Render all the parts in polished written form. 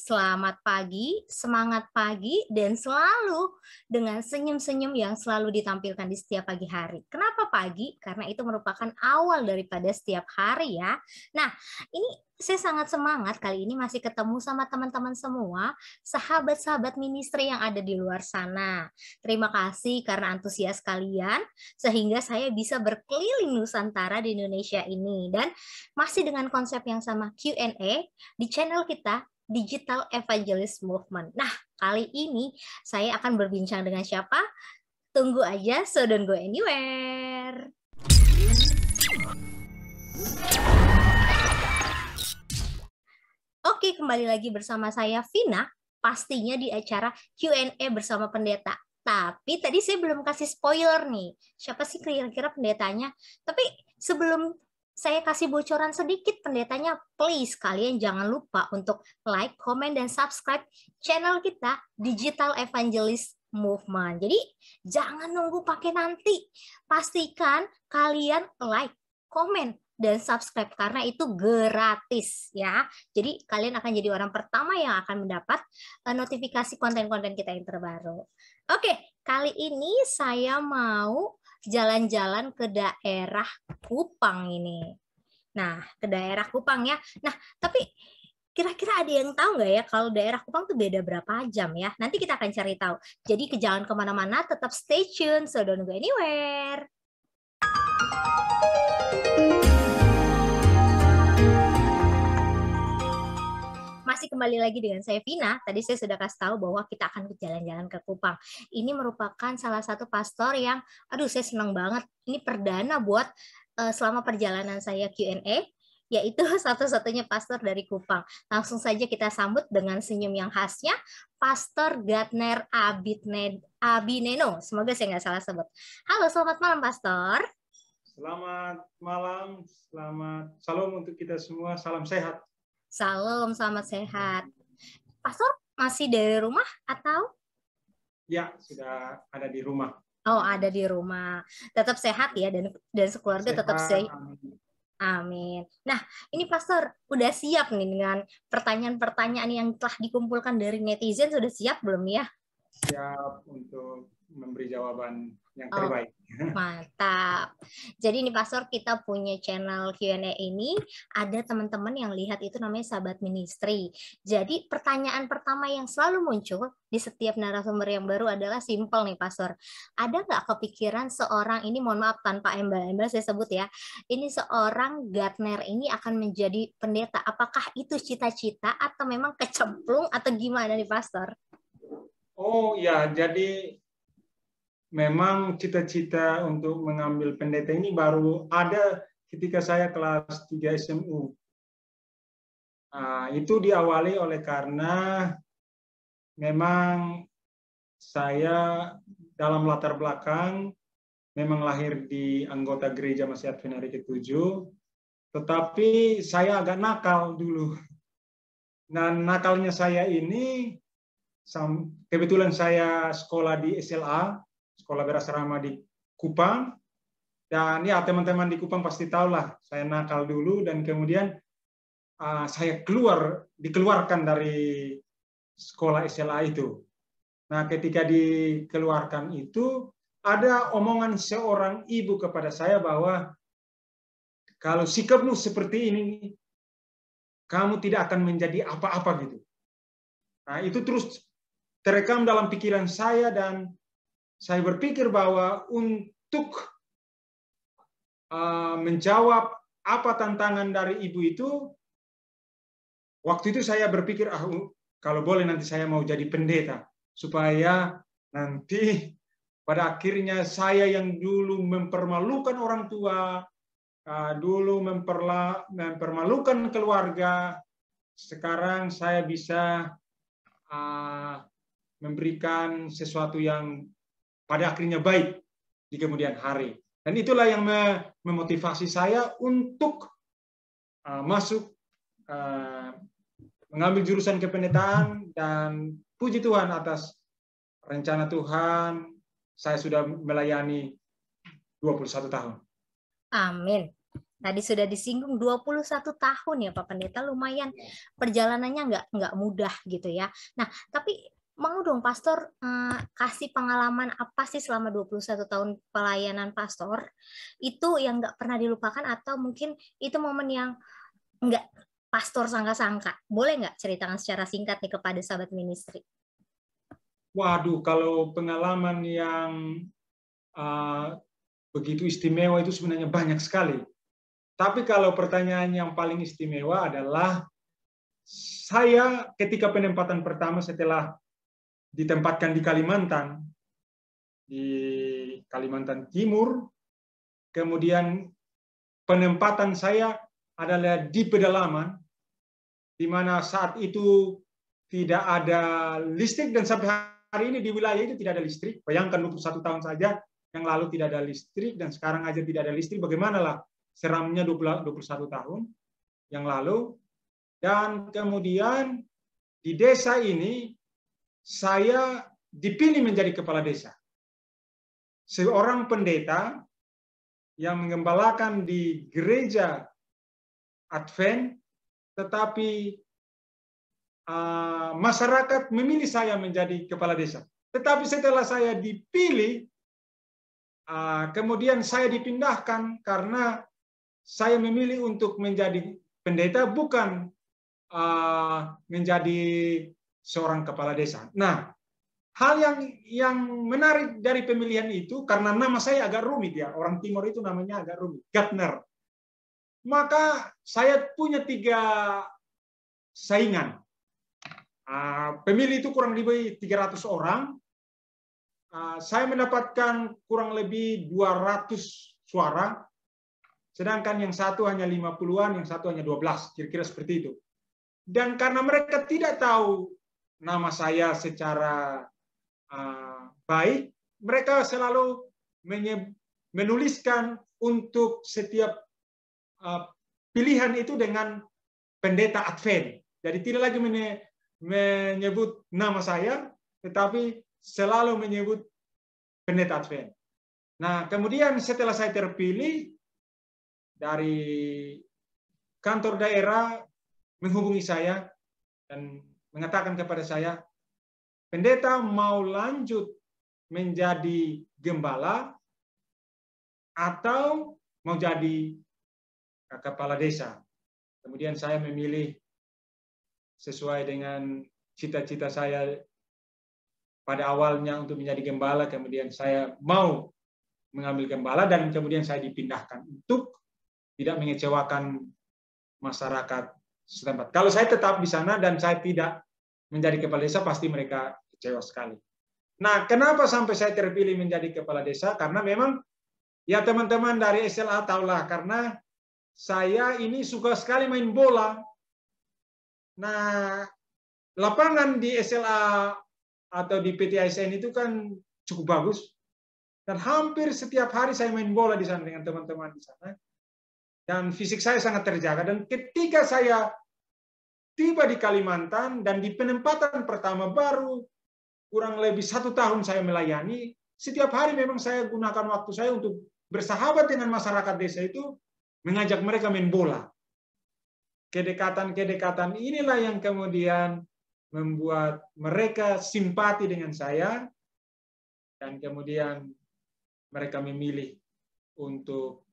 Selamat pagi, semangat pagi, dan selalu dengan senyum-senyum yang selalu ditampilkan di setiap pagi hari. Kenapa pagi? Karena itu merupakan awal daripada setiap hari ya. Nah, ini saya sangat semangat kali ini masih ketemu sama teman-teman semua, sahabat-sahabat ministry yang ada di luar sana. Terima kasih karena antusias kalian, sehingga saya bisa berkeliling Nusantara di Indonesia ini. Dan masih dengan konsep yang sama Q&A di channel kita, Digital Evangelist Movement. Nah, kali ini saya akan berbincang dengan siapa? Tunggu aja, so don't go anywhere. Oke, kembali lagi bersama saya Vina, pastinya di acara Q&A bersama pendeta. Tapi tadi saya belum kasih spoiler nih. Siapa sih kira-kira pendetanya? Tapi sebelum saya kasih bocoran sedikit pendetanya, please kalian jangan lupa untuk like, comment, dan subscribe channel kita Digital Evangelist Movement. Jadi jangan nunggu pakai nanti. Pastikan kalian like, comment, dan subscribe karena itu gratis ya. Jadi kalian akan jadi orang pertama yang akan mendapat notifikasi konten-konten kita yang terbaru. Oke, kali ini saya mau jalan-jalan ke daerah Kupang ini. Nah, ke daerah Kupang ya. Nah, tapi kira-kira ada yang tahu nggak ya kalau daerah Kupang tuh beda berapa jam ya? Nanti kita akan cari tahu. Jadi jangan kemana-mana, tetap stay tune, so don't go anywhere. Masih kembali lagi dengan saya Vina. Tadi saya sudah kasih tahu bahwa kita akan jalan-jalan ke Kupang. Ini merupakan salah satu pastor yang, aduh saya senang banget. Ini perdana buat selama perjalanan saya Q&A, yaitu satu-satunya pastor dari Kupang. Langsung saja kita sambut dengan senyum yang khasnya, Pastor Gardner Abineno. Semoga saya nggak salah sebut. Halo, selamat malam Pastor. Selamat malam, selamat salam untuk kita semua, salam sehat. Salam, selamat sehat. Pastor masih dari rumah atau? Ya, sudah ada di rumah. Oh, ada di rumah. Tetap sehat ya dan sekeluarga sehat, tetap sehat. Amin. Nah, ini Pastor udah siap nih dengan pertanyaan-pertanyaan yang telah dikumpulkan dari netizen, sudah siap belum ya? Siap untuk memberi jawaban yang terbaik. Mantap. Jadi ini Pastor, kita punya channel Q&A ini, ada teman-teman yang lihat itu namanya Sahabat Ministry. Jadi pertanyaan pertama yang selalu muncul di setiap narasumber yang baru adalah simple nih Pastor. Ada nggak kepikiran seorang ini, mohon maaf tanpa embel-embel saya sebut ya, ini seorang Gardner ini akan menjadi pendeta. Apakah itu cita-cita atau memang kecemplung atau gimana nih Pastor? Oh ya, jadi memang cita-cita untuk mengambil pendeta ini baru ada ketika saya kelas 3 SMU. Itu diawali oleh karena memang saya dalam latar belakang memang lahir di anggota gereja Masih Advent Hari ke-7, tetapi saya agak nakal dulu. Dan nakalnya saya ini, kebetulan saya sekolah di SLA, Sekolah Berasrama di Kupang, dan ya teman-teman di Kupang pasti tahu lah, saya nakal dulu dan kemudian saya dikeluarkan dari sekolah SLA itu. Nah, ketika dikeluarkan itu, ada omongan seorang ibu kepada saya bahwa kalau sikapmu seperti ini, kamu tidak akan menjadi apa-apa gitu. Nah, itu terus terekam dalam pikiran saya dan saya berpikir bahwa untuk menjawab apa tantangan dari ibu itu, waktu itu saya berpikir, kalau boleh nanti saya mau jadi pendeta, supaya nanti pada akhirnya saya yang dulu mempermalukan orang tua, dulu mempermalukan keluarga, sekarang saya bisa memberikan sesuatu yang pada akhirnya baik di kemudian hari. Dan itulah yang memotivasi saya untuk masuk mengambil jurusan kependetaan, dan puji Tuhan atas rencana Tuhan, saya sudah melayani 21 tahun. Amin. Tadi sudah disinggung 21 tahun ya Pak Pendeta, lumayan perjalanannya nggak mudah gitu ya. Nah, tapi mau dong Pastor kasih pengalaman apa sih selama 21 tahun pelayanan Pastor itu yang nggak pernah dilupakan, atau mungkin itu momen yang nggak Pastor sangka-sangka. Boleh nggak ceritakan secara singkat nih kepada sahabat ministry? Waduh, kalau pengalaman yang begitu istimewa itu sebenarnya banyak sekali. Tapi kalau pertanyaan yang paling istimewa adalah saya ketika penempatan pertama setelah ditempatkan di Kalimantan Timur, kemudian penempatan saya adalah di pedalaman, di mana saat itu tidak ada listrik, dan sampai hari ini di wilayah itu tidak ada listrik. Bayangkan 21 tahun saja yang lalu tidak ada listrik, dan sekarang aja tidak ada listrik. Bagaimanalah seramnya 21 tahun yang lalu. Dan kemudian di desa ini saya dipilih menjadi kepala desa. Seorang pendeta yang menggembalakan di gereja Advent, tetapi masyarakat memilih saya menjadi kepala desa. Tetapi setelah saya dipilih, kemudian saya dipindahkan karena saya memilih untuk menjadi pendeta, bukan menjadi seorang kepala desa. Nah, hal yang menarik dari pemilihan itu, karena nama saya agak rumit ya, orang Timur itu namanya agak rumit, Gardner. Maka saya punya 3 saingan. Pemilih itu kurang lebih 300 orang. Saya mendapatkan kurang lebih 200 suara, sedangkan yang satu hanya 50-an, yang satu hanya 12, kira-kira seperti itu. Dan karena mereka tidak tahu nama saya secara baik, mereka selalu menuliskan untuk setiap pilihan itu dengan pendeta Advent. Jadi tidak lagi menyebut nama saya, tetapi selalu menyebut pendeta Advent. Nah, kemudian setelah saya terpilih, dari kantor daerah menghubungi saya dan mengatakan kepada saya, pendeta mau lanjut menjadi gembala atau mau jadi kepala desa. Kemudian saya memilih sesuai dengan cita-cita saya pada awalnya untuk menjadi gembala, kemudian saya mau mengambil gembala, dan kemudian saya dipindahkan untuk tidak mengecewakan masyarakat setempat. Kalau saya tetap di sana dan saya tidak menjadi kepala desa, pasti mereka kecewa sekali. Nah, kenapa sampai saya terpilih menjadi kepala desa? Karena memang, ya teman-teman dari SLA tahulah, karena saya ini suka sekali main bola. Nah, lapangan di SLA atau di PT ASN itu kan cukup bagus. Dan hampir setiap hari saya main bola di sana dengan teman-teman di sana. Dan fisik saya sangat terjaga. Dan ketika saya tiba di Kalimantan dan di penempatan pertama, baru kurang lebih 1 tahun saya melayani, setiap hari memang saya gunakan waktu saya untuk bersahabat dengan masyarakat desa itu, mengajak mereka main bola. Kedekatan-kedekatan inilah yang kemudian membuat mereka simpati dengan saya, dan kemudian mereka memilih untuk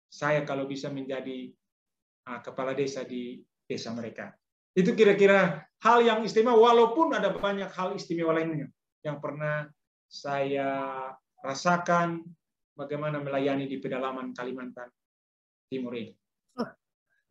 saya kalau bisa menjadi kepala desa di desa mereka. Itu kira-kira hal yang istimewa, walaupun ada banyak hal istimewa lainnya yang pernah saya rasakan bagaimana melayani di pedalaman Kalimantan Timur ini.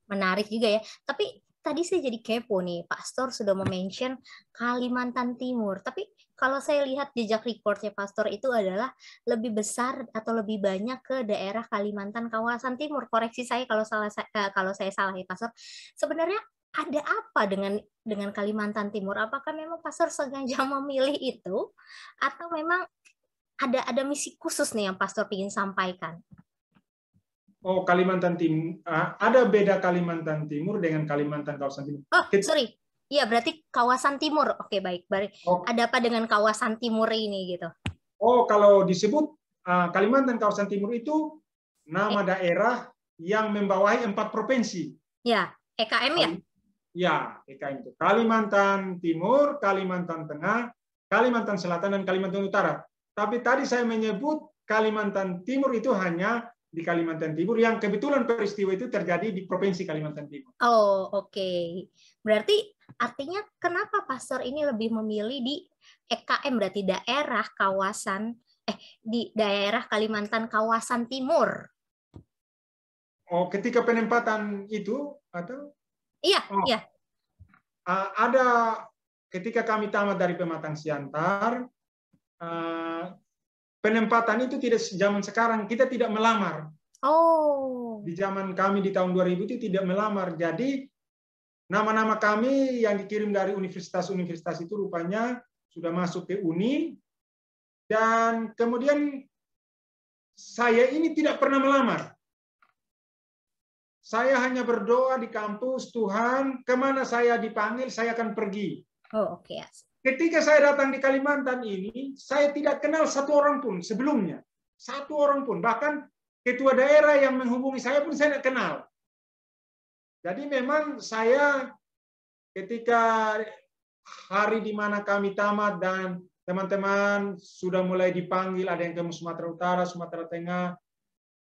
Menarik juga ya. Tapi tadi saya jadi kepo nih, Pastor sudah mention Kalimantan Timur. Tapi kalau saya lihat jejak reportnya Pastor itu adalah lebih besar atau lebih banyak ke daerah Kalimantan kawasan Timur. Koreksi saya kalau saya salah ya Pastor. Sebenarnya ada apa dengan Kalimantan Timur? Apakah memang Pastor sengaja memilih itu, atau memang ada misi khusus nih yang Pastor ingin sampaikan? Oh, Kalimantan Timur. Ada beda Kalimantan Timur dengan Kalimantan kawasan Timur. Oh, sorry. Iya, berarti kawasan timur. Oke, baik. Oh. Ada apa dengan kawasan timur ini gitu? Oh, kalau disebut Kalimantan kawasan timur itu nama daerah yang membawahi 4 provinsi. Ya, EKM ya? Ya, EKM itu. Kalimantan Timur, Kalimantan Tengah, Kalimantan Selatan, dan Kalimantan Utara. Tapi tadi saya menyebut Kalimantan Timur itu hanya di Kalimantan Timur, yang kebetulan peristiwa itu terjadi di Provinsi Kalimantan Timur. Oh, oke. Berarti artinya kenapa pastor ini lebih memilih di EKM, berarti daerah kawasan, di daerah Kalimantan kawasan Timur? Oh, ketika penempatan itu atau? Iya, oh, iya. Ada ketika kami tamat dari Pematang Siantar, penempatan itu tidak zaman sekarang, kita tidak melamar. Oh. Di zaman kami di tahun 2000 itu tidak melamar. Jadi nama-nama kami yang dikirim dari universitas-universitas itu rupanya sudah masuk ke Uni, dan kemudian saya ini tidak pernah melamar. Saya hanya berdoa di kampus, Tuhan, kemana saya dipanggil, saya akan pergi. Oh, oke. Ketika saya datang di Kalimantan ini, saya tidak kenal satu orang pun sebelumnya. Satu orang pun. Bahkan ketua daerah yang menghubungi saya pun saya tidak kenal. Jadi memang saya ketika hari di mana kami tamat dan teman-teman sudah mulai dipanggil, ada yang ke Sumatera Utara, Sumatera Tengah,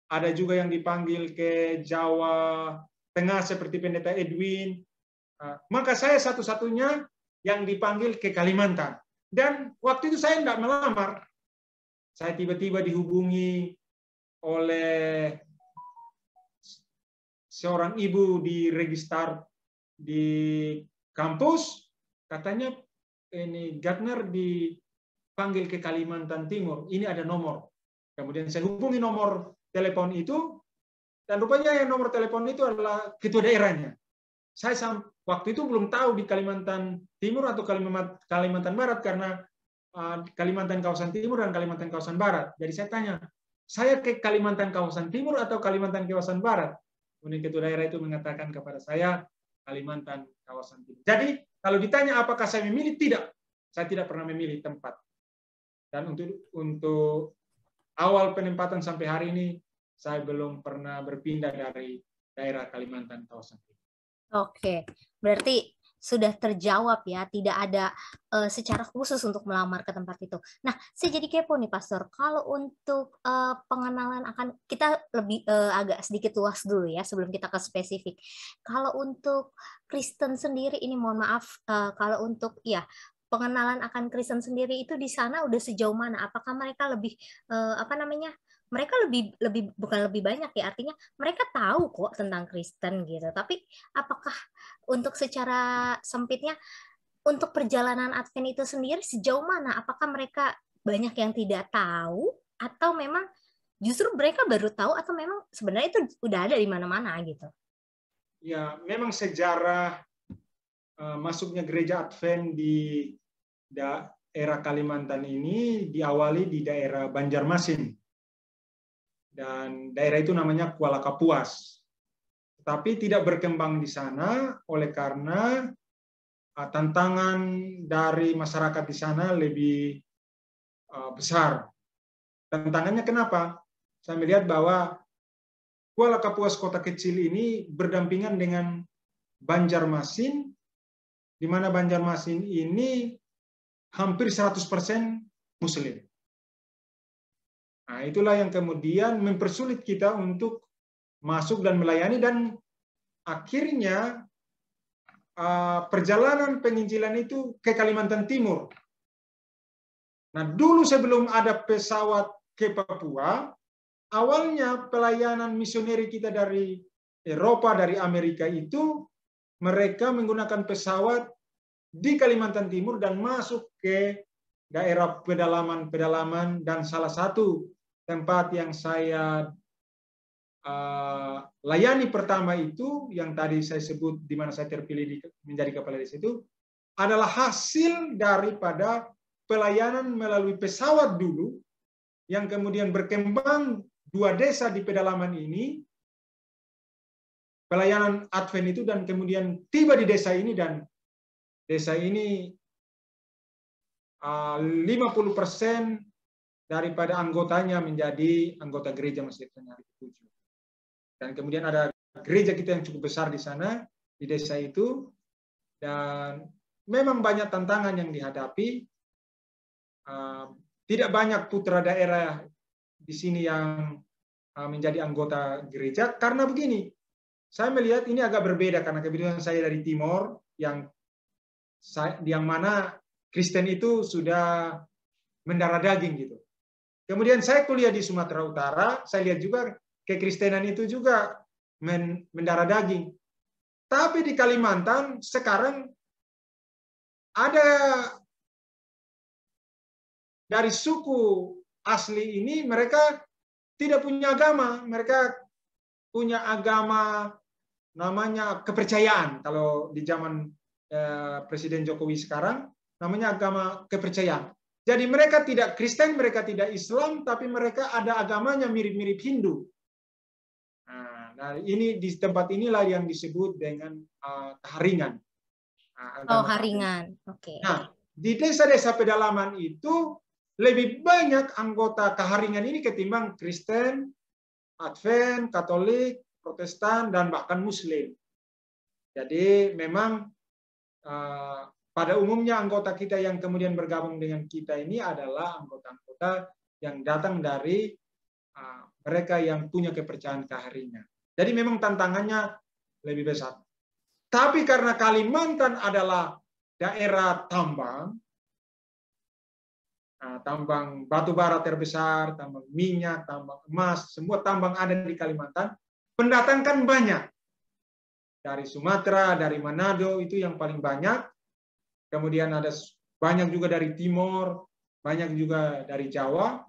ada juga yang dipanggil ke Jawa Tengah seperti Pendeta Edwin. Maka saya satu-satunya yang dipanggil ke Kalimantan. Dan waktu itu saya tidak melamar. Saya tiba-tiba dihubungi oleh seorang ibu di registrar di kampus. Katanya ini Gardner dipanggil ke Kalimantan Timur. Ini ada nomor. Kemudian saya hubungi nomor telepon itu, dan rupanya yang nomor telepon itu adalah ketua daerahnya. Saya waktu itu belum tahu di Kalimantan Timur atau Kalimantan Barat, karena Kalimantan kawasan Timur dan Kalimantan kawasan Barat. Jadi saya tanya, saya ke Kalimantan kawasan Timur atau Kalimantan kawasan Barat? Kemudian ketua daerah itu mengatakan kepada saya, Kalimantan kawasan Timur. Jadi kalau ditanya apakah saya memilih, tidak. Saya tidak pernah memilih tempat. Dan untuk awal penempatan sampai hari ini, saya belum pernah berpindah dari daerah Kalimantan kawasan Timur. Oke, berarti sudah terjawab ya, tidak ada secara khusus untuk melamar ke tempat itu. Nah, saya jadi kepo nih, Pastor. Kalau untuk pengenalan akan, kita lebih agak sedikit luas dulu ya, sebelum kita ke spesifik. Kalau untuk Kristen sendiri, ini mohon maaf, kalau untuk ya pengenalan akan Kristen sendiri itu di sana udah sejauh mana? Apakah mereka lebih apa namanya? Mereka lebih bukan lebih banyak ya, artinya mereka tahu kok tentang Kristen gitu. Tapi apakah untuk secara sempitnya, untuk perjalanan Advent itu sendiri sejauh mana? Apakah mereka banyak yang tidak tahu, atau memang justru mereka baru tahu, atau memang sebenarnya itu udah ada di mana-mana gitu? Ya, memang sejarah masuknya gereja Advent di daerah Kalimantan ini diawali di daerah Banjarmasin. Dan daerah itu namanya Kuala Kapuas. Tapi tidak berkembang di sana oleh karena tantangan dari masyarakat di sana lebih besar. Tantangannya kenapa? Saya melihat bahwa Kuala Kapuas, kota kecil ini, berdampingan dengan Banjarmasin, di mana Banjarmasin ini hampir 100% Muslim. Nah, itulah yang kemudian mempersulit kita untuk masuk dan melayani, dan akhirnya perjalanan penginjilan itu ke Kalimantan Timur. Nah, dulu sebelum ada pesawat ke Papua, awalnya pelayanan misioneri kita dari Eropa, dari Amerika itu, mereka menggunakan pesawat di Kalimantan Timur dan masuk ke daerah pedalaman-pedalaman, dan salah satu tempat yang saya layani pertama itu, yang tadi saya sebut di mana saya terpilih menjadi kepala desa itu, adalah hasil daripada pelayanan melalui pesawat dulu, yang kemudian berkembang 2 desa di pedalaman ini, pelayanan Advent itu, dan kemudian tiba di desa ini, dan desa ini 50% daripada anggotanya menjadi anggota gereja Masjid Advent Hari Ketujuh. Dan kemudian ada gereja kita yang cukup besar di sana, di desa itu. Dan memang banyak tantangan yang dihadapi. Tidak banyak putra daerah di sini yang menjadi anggota gereja. Karena begini, saya melihat ini agak berbeda karena kebetulan saya dari Timor, yang mana Kristen itu sudah mendarah daging gitu. Kemudian saya kuliah di Sumatera Utara, saya lihat juga kekristenan itu juga mendarah daging. Tapi di Kalimantan sekarang ada dari suku asli ini, mereka tidak punya agama, mereka punya agama namanya kepercayaan. Kalau di zaman Presiden Jokowi sekarang, namanya agama kepercayaan. Jadi mereka tidak Kristen, mereka tidak Islam, tapi mereka ada agamanya mirip-mirip Hindu. Nah, ini di tempat inilah yang disebut dengan Kaharingan. Haringan, oke. Nah, di desa-desa pedalaman itu lebih banyak anggota Kaharingan ini ketimbang Kristen, Advent, Katolik, Protestan, dan bahkan Muslim. Jadi memang pada umumnya anggota kita yang kemudian bergabung dengan kita ini adalah anggota-anggota yang datang dari mereka yang punya kepercayaan Kaharingan. Jadi memang tantangannya lebih besar. Tapi karena Kalimantan adalah daerah tambang, tambang batu bara terbesar, tambang minyak, tambang emas, semua tambang ada di Kalimantan, pendatang kan banyak. Dari Sumatera, dari Manado, itu yang paling banyak. Kemudian ada banyak juga dari Timor, banyak juga dari Jawa.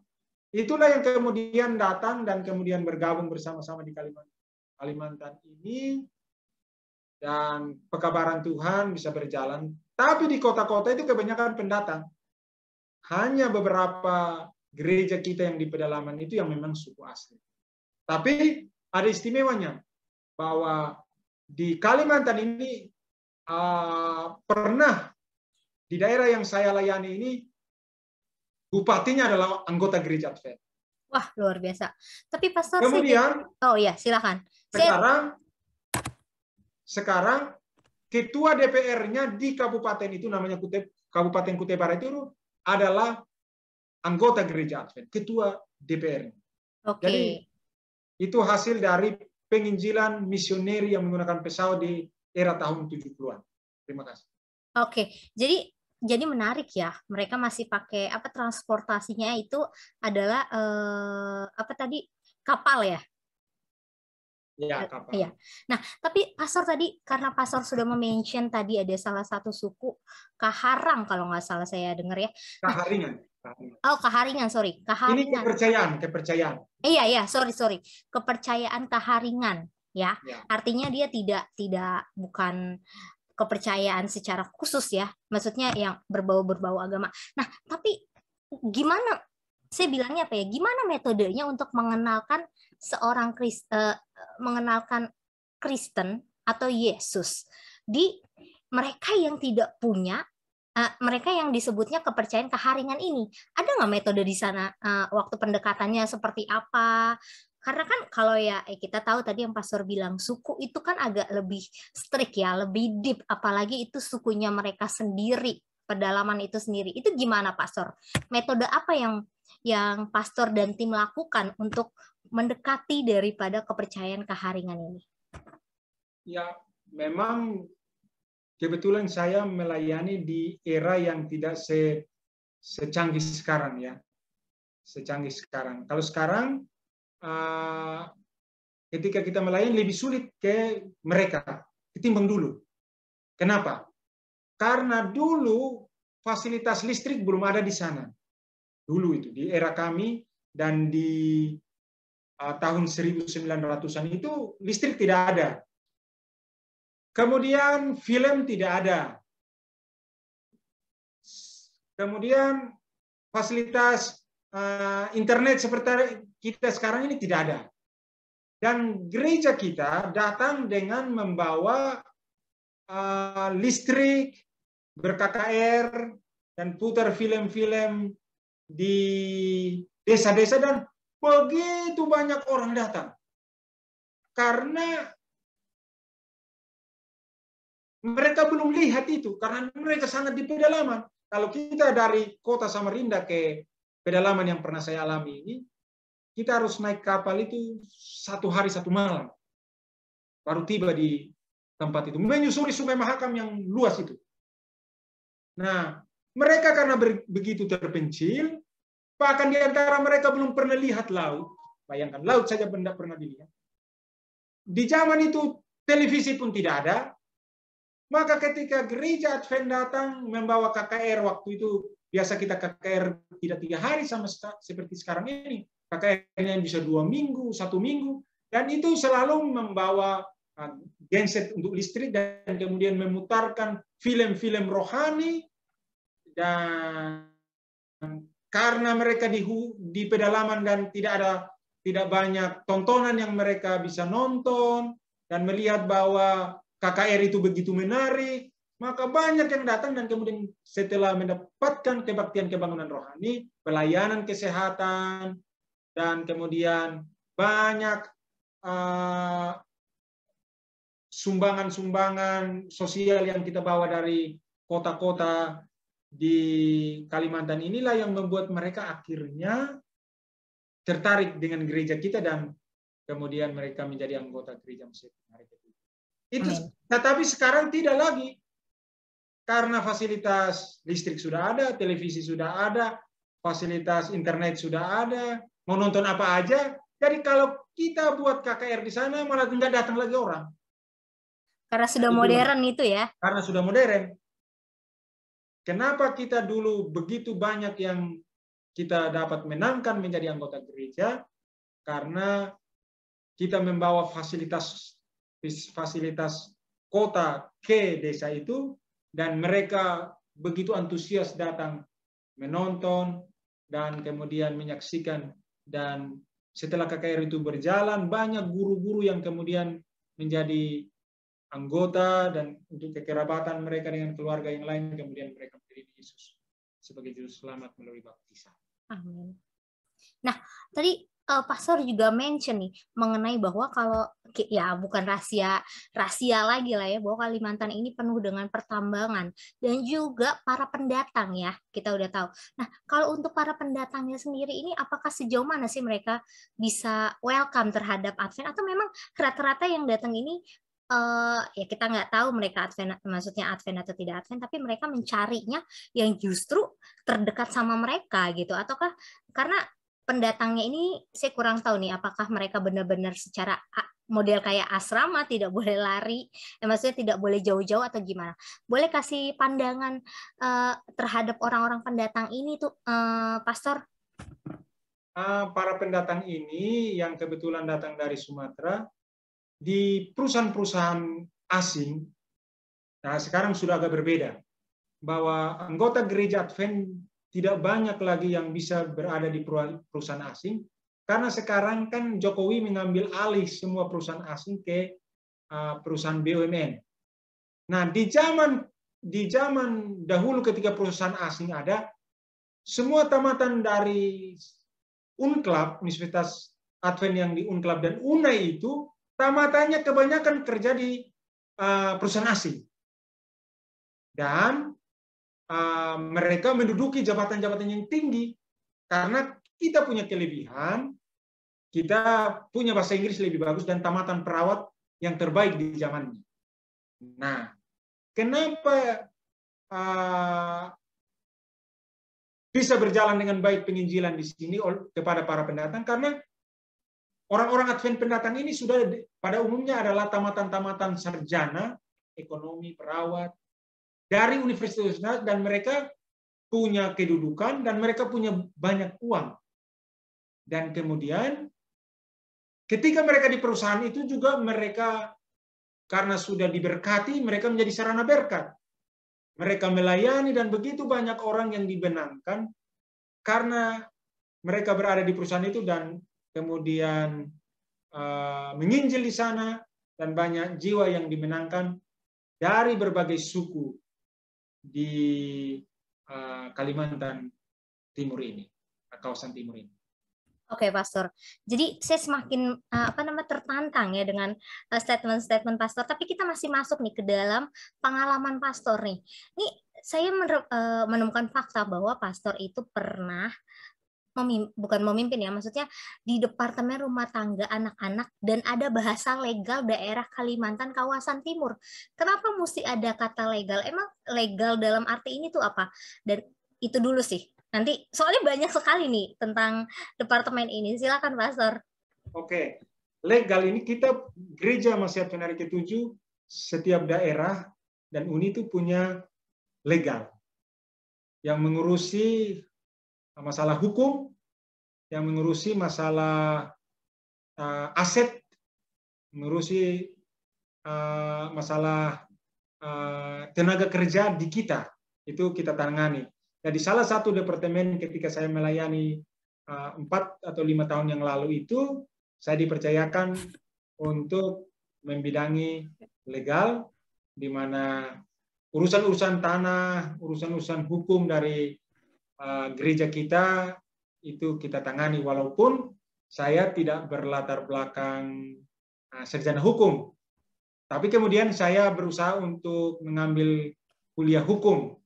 Itulah yang kemudian datang dan kemudian bergabung bersama-sama di Kalimantan ini. Dan pekabaran Tuhan bisa berjalan. Tapi di kota-kota itu kebanyakan pendatang. Hanya beberapa gereja kita yang di pedalaman itu yang memang suku asli. Tapi ada istimewanya bahwa di Kalimantan ini pernah di daerah yang saya layani ini bupatinya adalah anggota gereja Advent. Wah, luar biasa. Tapi Pastor, kemudian, oh ya, silakan. Sekarang ketua DPR-nya di kabupaten itu namanya Kabupaten Kutai Barat itu adalah anggota gereja Advent, ketua DPR. Oke. Jadi itu hasil dari penginjilan misioneri yang menggunakan pesawat di era tahun 70-an. Terima kasih. Oke. Jadi menarik ya. Mereka masih pakai transportasinya itu adalah kapal ya? Ya, kapal. Iya. Nah, tapi Pastor tadi, karena Pastor sudah mention tadi ada salah satu suku Kaharang kalau nggak salah saya dengar ya. Kaharingan. Oh, Kaharingan, sorry. Kaharingan. Ini kepercayaan. Iya, sorry. Kepercayaan Kaharingan, ya. Artinya dia bukan kepercayaan secara khusus ya. Maksudnya yang berbau agama. Nah, tapi gimana, saya bilangnya apa ya? Gimana metodenya untuk mengenalkan mengenalkan Kristen atau Yesus di mereka yang tidak punya, mereka yang disebutnya kepercayaan Kaharingan ini? Ada nggak metode di sana, waktu pendekatannya seperti apa? Karena kan kalau ya kita tahu tadi yang Pastor bilang, suku itu kan agak lebih strict ya, lebih deep, apalagi itu sukunya mereka sendiri, pedalaman itu sendiri. Itu gimana Pastor? Metode apa yang Pastor dan tim lakukan untuk mendekati daripada kepercayaan Kaharingan ini? Ya, memang kebetulan saya melayani di era yang tidak secanggih sekarang ya. Secanggih sekarang. Kalau sekarang ketika kita melayani lebih sulit ke mereka ketimbang dulu. Kenapa? Karena dulu fasilitas listrik belum ada di sana. Dulu itu di era kami dan di tahun 1900-an itu listrik tidak ada. Kemudian film tidak ada. Kemudian fasilitas internet seperti kita sekarang ini tidak ada. Dan gereja kita datang dengan membawa listrik, ber-KKR, dan putar film-film di desa-desa, dan begitu banyak orang datang. karena mereka belum lihat itu, karena mereka sangat di pedalaman. Kalau kita dari kota Samarinda ke pedalaman yang pernah saya alami ini, kita harus naik kapal itu 1 hari 1 malam. Baru tiba di tempat itu. Menyusuri Sungai Mahakam yang luas itu. Nah, mereka karena begitu terpencil, bahkan di antara mereka belum pernah lihat laut. Bayangkan, laut saja benda pernah dilihat. Di zaman itu, televisi pun tidak ada. Maka ketika gereja Advent datang membawa KKR waktu itu, biasa kita KKR tidak 3 hari sama seperti sekarang ini. KKR-nya bisa 2 minggu, 1 minggu. Dan itu selalu membawa genset untuk listrik dan kemudian memutarkan film-film rohani. Dan karena mereka di pedalaman dan tidak banyak tontonan yang mereka bisa nonton dan melihat bahwa KKR itu begitu menarik, maka banyak yang datang dan kemudian setelah mendapatkan kebaktian kebangunan rohani, pelayanan kesehatan, dan kemudian banyak sumbangan-sumbangan sosial yang kita bawa dari kota-kota di Kalimantan inilah yang membuat mereka akhirnya tertarik dengan gereja kita dan kemudian mereka menjadi anggota gereja Masjid Hari Ketujuh. Itu, tetapi sekarang tidak lagi karena fasilitas listrik sudah ada, televisi sudah ada, fasilitas internet sudah ada, mau nonton apa aja. Jadi kalau kita buat KKR di sana malah tidak datang lagi orang. Karena sudah modern itu ya. Karena sudah modern. Kenapa kita dulu begitu banyak yang kita dapat menangkan menjadi anggota gereja? Karena kita membawa fasilitas kota ke desa itu dan mereka begitu antusias datang menonton dan kemudian menyaksikan, dan setelah KKR itu berjalan banyak guru-guru yang kemudian menjadi anggota dan untuk kekerabatan mereka dengan keluarga yang lain kemudian mereka menerima Yesus sebagai juru selamat melalui baptisan. Amin. Nah, tadi Pastor juga mention nih mengenai bahwa kalau ya bukan rahasia lagi lah ya, bahwa Kalimantan ini penuh dengan pertambangan dan juga para pendatang ya, kita udah tahu. Nah, kalau untuk para pendatangnya sendiri ini apakah sejauh mana sih mereka bisa welcome terhadap Advent, atau memang rata-rata yang datang ini ya kita nggak tahu mereka Advent, maksudnya Advent atau tidak Advent, tapi mereka mencarinya yang justru terdekat sama mereka gitu, ataukah karena pendatangnya ini saya kurang tahu nih apakah mereka benar-benar secara model kayak asrama tidak boleh lari, maksudnya tidak boleh jauh-jauh atau gimana? Boleh kasih pandangan terhadap orang-orang pendatang ini tuh, Pastor? Para pendatang ini yang kebetulan datang dari Sumatera di perusahaan-perusahaan asing, nah sekarang sudah agak berbeda, bahwa anggota gereja Advent tidak banyak lagi yang bisa berada di perusahaan asing, karena sekarang kan Jokowi mengambil alih semua perusahaan asing ke perusahaan BUMN. Nah, di zaman dahulu ketika perusahaan asing ada, semua tamatan dari Unclub, Universitas Advent yang di Unclub dan UNAI itu, tamatannya kebanyakan kerja di perusahaan asing. Dan mereka menduduki jabatan-jabatan yang tinggi karena kita punya kelebihan, kita punya bahasa Inggris lebih bagus dan tamatan perawat yang terbaik di zamannya. Nah, kenapa bisa berjalan dengan baik penginjilan di sini kepada para pendatang? Karena orang-orang Advent pendatang ini sudah pada umumnya adalah tamatan-tamatan sarjana, ekonomi, perawat, dari universitas, dan mereka punya kedudukan dan mereka punya banyak uang. Dan kemudian ketika mereka di perusahaan itu juga mereka karena sudah diberkati, mereka menjadi sarana berkat. Mereka melayani dan begitu banyak orang yang dibenangkan karena mereka berada di perusahaan itu dan kemudian menginjil di sana, dan banyak jiwa yang dimenangkan dari berbagai suku di Kalimantan Timur ini, kawasan timur ini. Oke, Pastor. Jadi saya semakin tertantang ya dengan statement-statement Pastor. Tapi kita masih masuk nih ke dalam pengalaman Pastor nih. Nih saya menemukan fakta bahwa Pastor itu pernah bukan memimpin ya, maksudnya di Departemen Rumah Tangga Anak-anak dan ada bahasa legal daerah Kalimantan kawasan Timur. Kenapa mesti ada kata legal? Emang legal dalam arti ini tuh apa? Dan itu dulu sih. Nanti soalnya banyak sekali nih tentang departemen ini. Silakan Pastor. Oke, legal ini kita Gereja Masihat Penari ke-7, setiap daerah dan uni itu punya legal yang mengurusi masalah hukum, yang mengurusi masalah aset, mengurusi masalah tenaga kerja di kita, itu kita tangani. Jadi salah satu departemen ketika saya melayani 4 atau 5 tahun yang lalu itu, saya dipercayakan untuk membidangi legal, di mana urusan-urusan tanah, urusan-urusan hukum dari gereja kita itu kita tangani, walaupun saya tidak berlatar belakang sarjana hukum. Tapi kemudian saya berusaha untuk mengambil kuliah hukum.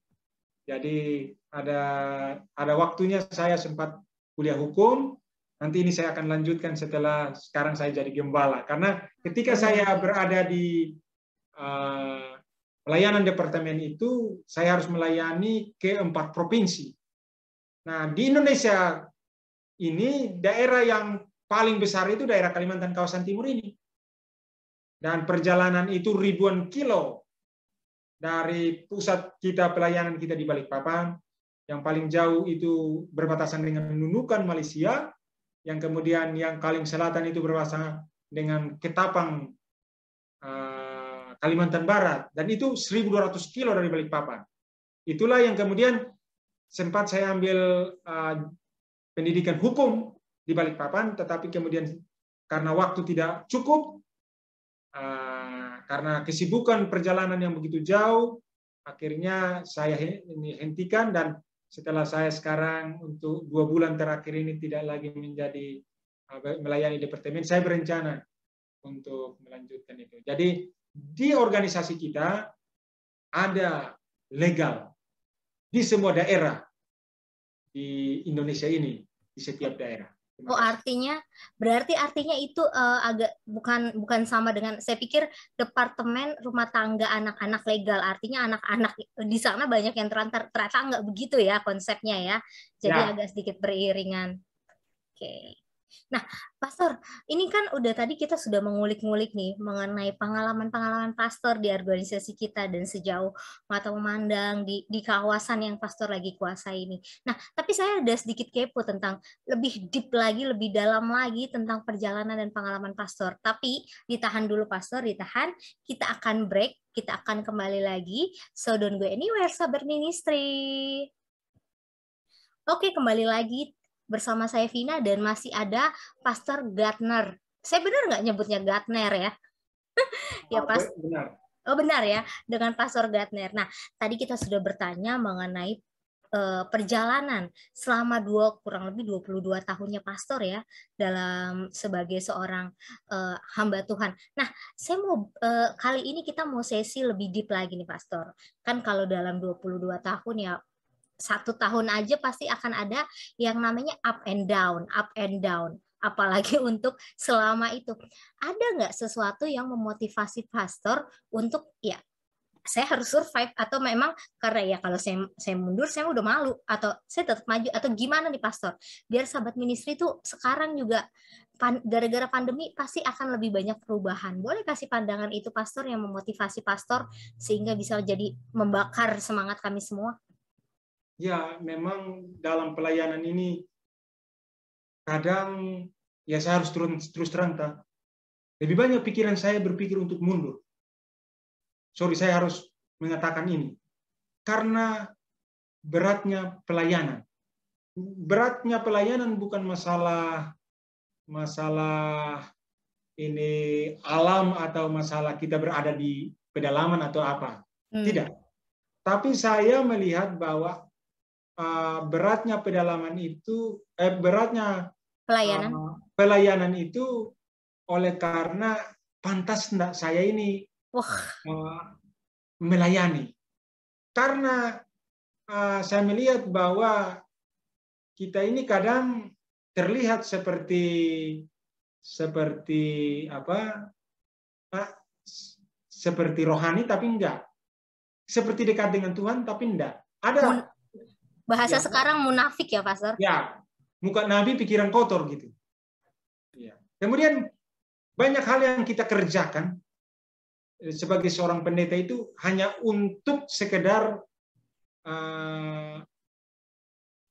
Jadi ada waktunya saya sempat kuliah hukum. Nanti ini saya akan lanjutkan setelah sekarang saya jadi gembala. Karena ketika saya berada di pelayanan departemen itu, saya harus melayani ke 4 provinsi. Nah, di Indonesia ini daerah yang paling besar itu daerah Kalimantan kawasan Timur ini. Dan perjalanan itu ribuan kilo dari pusat kita, pelayanan kita di Balikpapan. Yang paling jauh itu berbatasan dengan Nunukan, Malaysia. Yang kemudian yang paling selatan itu berbatasan dengan Ketapang, Kalimantan Barat. Dan itu 1.200 kilo dari Balikpapan. Itulah yang kemudian sempat saya ambil pendidikan hukum di Balikpapan, tetapi kemudian karena waktu tidak cukup, karena kesibukan perjalanan yang begitu jauh, akhirnya saya hentikan, dan setelah saya sekarang untuk 2 bulan terakhir ini tidak lagi menjadi melayani departemen, saya berencana untuk melanjutkan itu. Jadi di organisasi kita ada legal di semua daerah di Indonesia ini, di setiap daerah. Oh, berarti artinya itu agak bukan sama dengan, saya pikir Departemen Rumah Tangga Anak-anak legal, artinya anak-anak di sana banyak yang terlantar, ternyata nggak begitu ya konsepnya ya. Jadi Ya. agak sedikit beriringan. Oke. Nah, Pastor, ini kan udah tadi kita sudah mengulik-ngulik nih mengenai pengalaman-pengalaman Pastor di organisasi kita dan sejauh mata memandang di kawasan yang Pastor lagi kuasai ini. Nah, tapi saya ada sedikit kepo tentang lebih deep lagi, lebih dalam lagi tentang perjalanan dan pengalaman Pastor. Tapi ditahan dulu Pastor, ditahan. Kita akan break, kita akan kembali lagi. So don't go anywhere, Sabar Ministry. Oke, kembali lagi bersama saya Vina dan masih ada Pastor Gardner. Saya benar nggak nyebutnya Gardner ya? Ya pas. Benar. Oh benar ya, dengan Pastor Gardner. Nah, tadi kita sudah bertanya mengenai perjalanan selama kurang lebih 22 tahunnya Pastor ya dalam sebagai seorang hamba Tuhan. Nah, saya mau kali ini kita mau sesi lebih deep lagi nih Pastor. Kan kalau dalam 22 tahun ya 1 tahun aja pasti akan ada yang namanya up and down, apalagi untuk selama itu. Ada nggak sesuatu yang memotivasi pastor untuk ya saya harus survive, atau memang karena ya kalau saya mundur saya udah malu, atau saya tetap maju, atau gimana nih pastor biar sahabat ministry itu sekarang juga gara-gara pandemi pasti akan lebih banyak perubahan. Boleh kasih pandangan itu pastor yang memotivasi pastor sehingga bisa jadi membakar semangat kami semua? Ya, memang dalam pelayanan ini kadang ya saya harus terus terang, lebih banyak pikiran saya berpikir untuk mundur. Sorry, saya harus mengatakan ini. Karena beratnya pelayanan. Beratnya pelayanan bukan masalah ini alam atau masalah kita berada di pedalaman atau apa. Tidak. Tapi saya melihat bahwa beratnya pedalaman itu, beratnya pelayanan itu oleh karena pantas enggak saya ini melayani. Karena saya melihat bahwa kita ini kadang terlihat seperti rohani tapi enggak. Seperti dekat dengan Tuhan tapi enggak. Ada bahasa sekarang munafik ya, Pastor? Ya, muka nabi pikiran kotor gitu. Ya. Kemudian banyak hal yang kita kerjakan sebagai seorang pendeta itu hanya untuk sekedar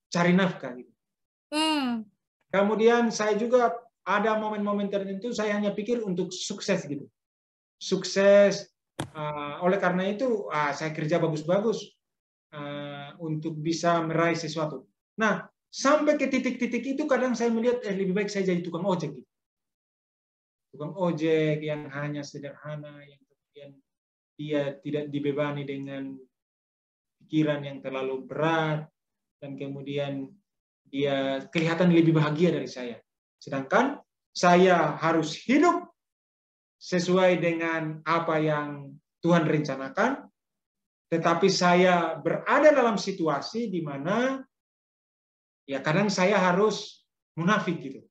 cari nafkah gitu. Kemudian saya juga ada momen-momen tertentu saya hanya pikir untuk sukses gitu. Sukses, oleh karena itu saya kerja bagus-bagus untuk bisa meraih sesuatu. Nah, sampai ke titik-titik itu kadang saya melihat lebih baik saya jadi tukang ojek gitu. Tukang ojek yang hanya sederhana, yang kemudian dia tidak dibebani dengan pikiran yang terlalu berat, dan kemudian dia kelihatan lebih bahagia dari saya. Sedangkan saya harus hidup sesuai dengan apa yang Tuhan rencanakan, tetapi saya berada dalam situasi di mana ya kadang saya harus munafik gitu.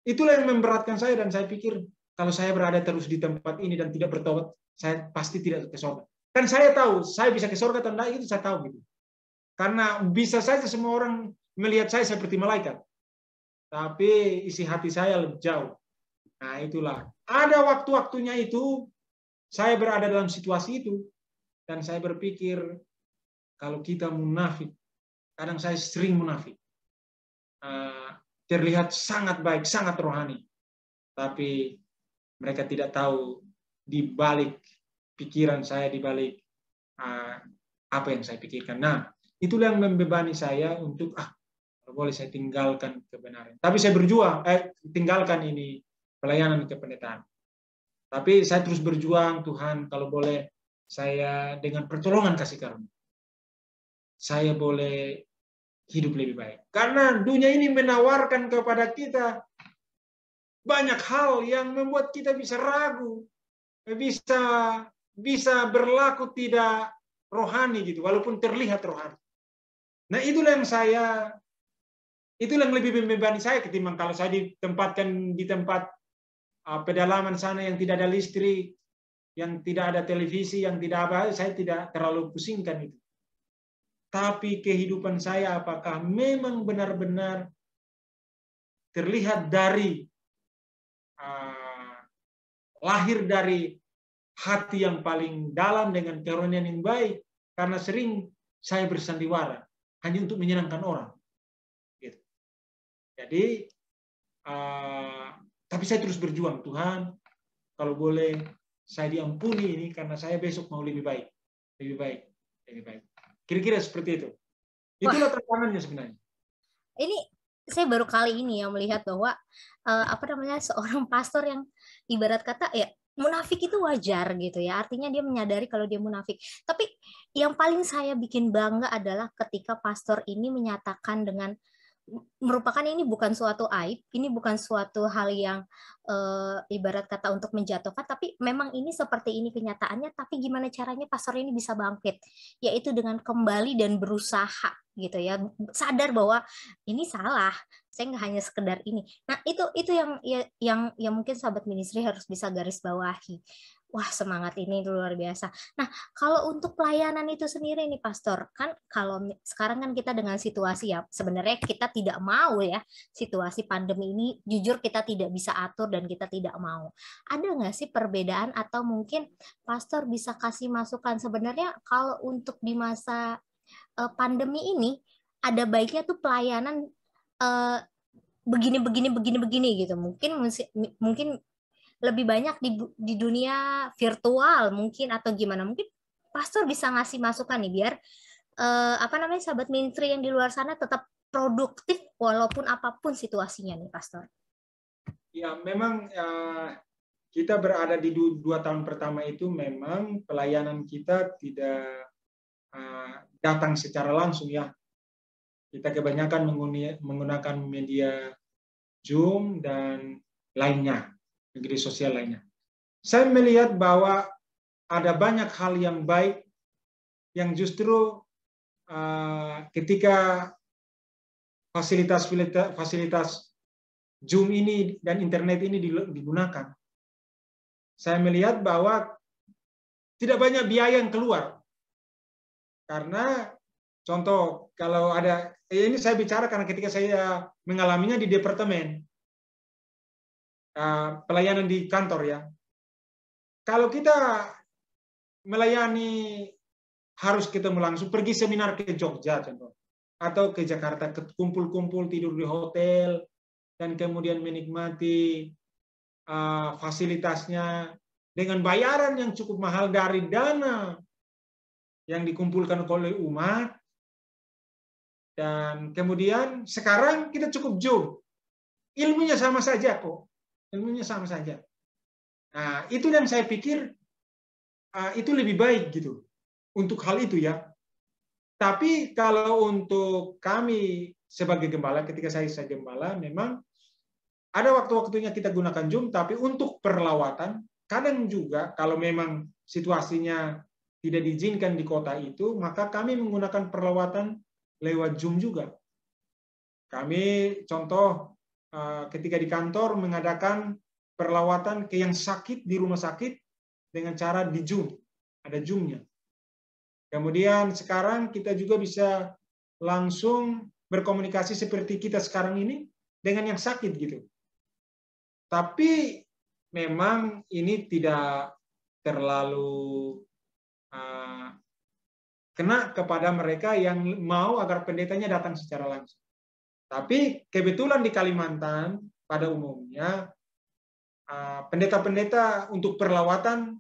Itulah yang memberatkan saya, dan saya pikir kalau saya berada terus di tempat ini dan tidak bertobat, saya pasti tidak ke surga. Kan saya tahu, saya bisa ke surga atau tidak itu saya tahu gitu. Karena bisa saja semua orang melihat saya seperti malaikat, tapi isi hati saya lebih jauh. Nah itulah, ada waktu-waktunya itu saya berada dalam situasi itu, dan saya berpikir kalau kita munafik, kadang saya sering munafik. Terlihat sangat baik, sangat rohani, tapi mereka tidak tahu di balik pikiran saya, di balik apa yang saya pikirkan. Nah, itulah yang membebani saya untuk kalau boleh saya tinggalkan kebenaran. Tapi saya berjuang, tinggalkan ini pelayanan kependetaan. Tapi saya terus berjuang, Tuhan, kalau boleh saya dengan pertolongan kasih karunia, saya boleh hidup lebih baik. Karena dunia ini menawarkan kepada kita banyak hal yang membuat kita bisa ragu, bisa berlaku tidak rohani gitu, walaupun terlihat rohani. Nah itulah yang lebih membebani saya ketimbang kalau saya ditempatkan di tempat pedalaman sana yang tidak ada listrik, yang tidak ada televisi, yang tidak apa, saya tidak terlalu pusingkan itu. Tapi kehidupan saya apakah memang benar-benar terlihat dari lahir dari hati yang paling dalam dengan kerohanian yang baik, karena sering saya bersandiwara hanya untuk menyenangkan orang. Gitu. Jadi, tapi saya terus berjuang, Tuhan, kalau boleh saya diampuni ini karena saya besok mau lebih baik, lebih baik, lebih baik. Kira-kira seperti itu. Itulah tantangannya sebenarnya. Ini saya baru kali ini yang melihat bahwa seorang pastor yang ibarat kata ya munafik itu wajar gitu ya. Artinya dia menyadari kalau dia munafik. Tapi yang paling saya bikin bangga adalah ketika pastor ini menyatakan dengan merupakan ini bukan suatu aib, ini bukan suatu hal yang ibarat kata untuk menjatuhkan, tapi memang ini seperti ini kenyataannya, tapi gimana caranya pastor ini bisa bangkit, yaitu dengan kembali dan berusaha gitu ya, sadar bahwa ini salah, saya nggak hanya sekedar ini. Nah itu yang mungkin sahabat ministry harus bisa garis bawahi. Wah, semangat ini luar biasa. Nah, kalau untuk pelayanan itu sendiri nih, Pastor, kan kalau sekarang kan kita dengan situasi ya, sebenarnya kita tidak mau ya, situasi pandemi ini, jujur kita tidak bisa atur dan kita tidak mau. Ada nggak sih perbedaan atau mungkin Pastor bisa kasih masukan sebenarnya kalau untuk di masa pandemi ini, ada baiknya tuh pelayanan begini gitu. Mungkin lebih banyak di dunia virtual mungkin atau gimana, mungkin pastor bisa ngasih masukan nih biar sahabat ministry yang di luar sana tetap produktif walaupun apapun situasinya nih, Pastor. Ya memang kita berada di 2 tahun pertama itu memang pelayanan kita tidak datang secara langsung ya. Kita kebanyakan menggunakan media Zoom, dan lainnya, media sosial lainnya. Saya melihat bahwa ada banyak hal yang baik yang justru ketika fasilitas Zoom ini dan internet ini digunakan, saya melihat bahwa tidak banyak biaya yang keluar. Karena contoh, kalau ada, ini saya bicara karena ketika saya mengalaminya di departemen pelayanan di kantor ya. Kalau kita melayani harus ketemu langsung, pergi seminar ke Jogja contoh, atau ke Jakarta, kumpul-kumpul tidur di hotel, dan kemudian menikmati fasilitasnya dengan bayaran yang cukup mahal dari dana yang dikumpulkan oleh umat. Dan kemudian sekarang kita cukup Zoom. Ilmunya sama saja kok. Ilmunya sama saja. Nah, itu yang saya pikir itu lebih baik gitu. Untuk hal itu ya. Tapi kalau untuk kami sebagai gembala, ketika saya gembala, memang ada waktu-waktunya kita gunakan Zoom, tapi untuk perlawatan, kadang juga kalau memang situasinya tidak diizinkan di kota itu, maka kami menggunakan perlawatan lewat Zoom juga. Kami contoh ketika di kantor mengadakan perlawatan ke yang sakit di rumah sakit dengan cara di Zoom. Ada Zoom-nya. Kemudian sekarang kita juga bisa langsung berkomunikasi seperti kita sekarang ini dengan yang sakit gitu. Tapi memang ini tidak terlalu kena kepada mereka yang mau agar pendetanya datang secara langsung. Tapi kebetulan di Kalimantan pada umumnya pendeta-pendeta untuk perlawatan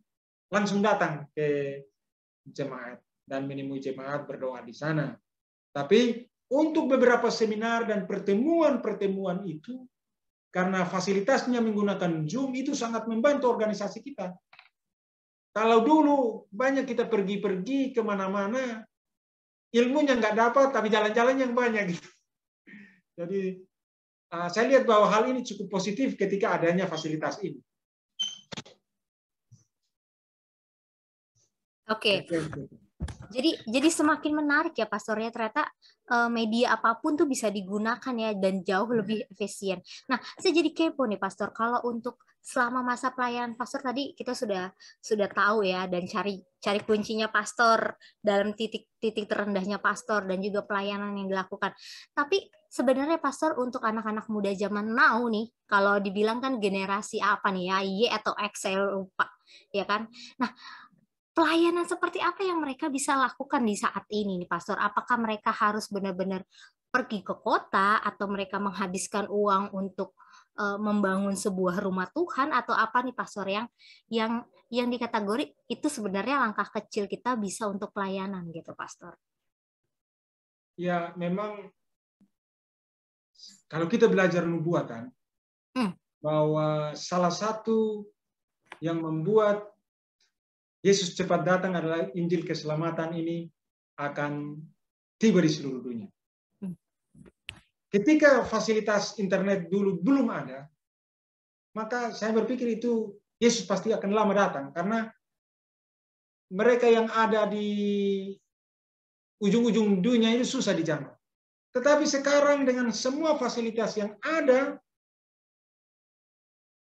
langsung datang ke jemaat dan menemui jemaat berdoa di sana. Tapi untuk beberapa seminar dan pertemuan-pertemuan itu, karena fasilitasnya menggunakan Zoom, itu sangat membantu organisasi kita. Kalau dulu banyak kita pergi-pergi kemana-mana, ilmunya nggak dapat, tapi jalan-jalan yang banyak. Gitu. Jadi saya lihat bahwa hal ini cukup positif ketika adanya fasilitas ini. Oke. Jadi semakin menarik ya Pastornya, ternyata media apapun tuh bisa digunakan ya dan jauh lebih efisien. Nah, saya jadi kepo nih Pastor, kalau untuk selama masa pelayanan Pastor tadi kita sudah tahu ya, dan cari kuncinya Pastor dalam titik terendahnya Pastor dan juga pelayanan yang dilakukan. Tapi sebenarnya Pastor untuk anak-anak muda zaman now nih, kalau dibilang kan generasi apa nih ya, Y atau X saya lupa, ya kan? Nah, pelayanan seperti apa yang mereka bisa lakukan di saat ini nih Pastor? Apakah mereka harus benar-benar pergi ke kota atau mereka menghabiskan uang untuk membangun sebuah rumah Tuhan, atau apa nih Pastor yang dikategori itu sebenarnya langkah kecil kita bisa untuk pelayanan gitu Pastor? Ya, memang kalau kita belajar nubuatan, bahwa salah satu yang membuat Yesus cepat datang adalah Injil keselamatan ini akan tiba di seluruh dunia. Ketika fasilitas internet dulu belum ada, maka saya berpikir itu Yesus pasti akan lama datang, karena mereka yang ada di ujung-ujung dunia itu susah dijangkau. Tetapi sekarang dengan semua fasilitas yang ada,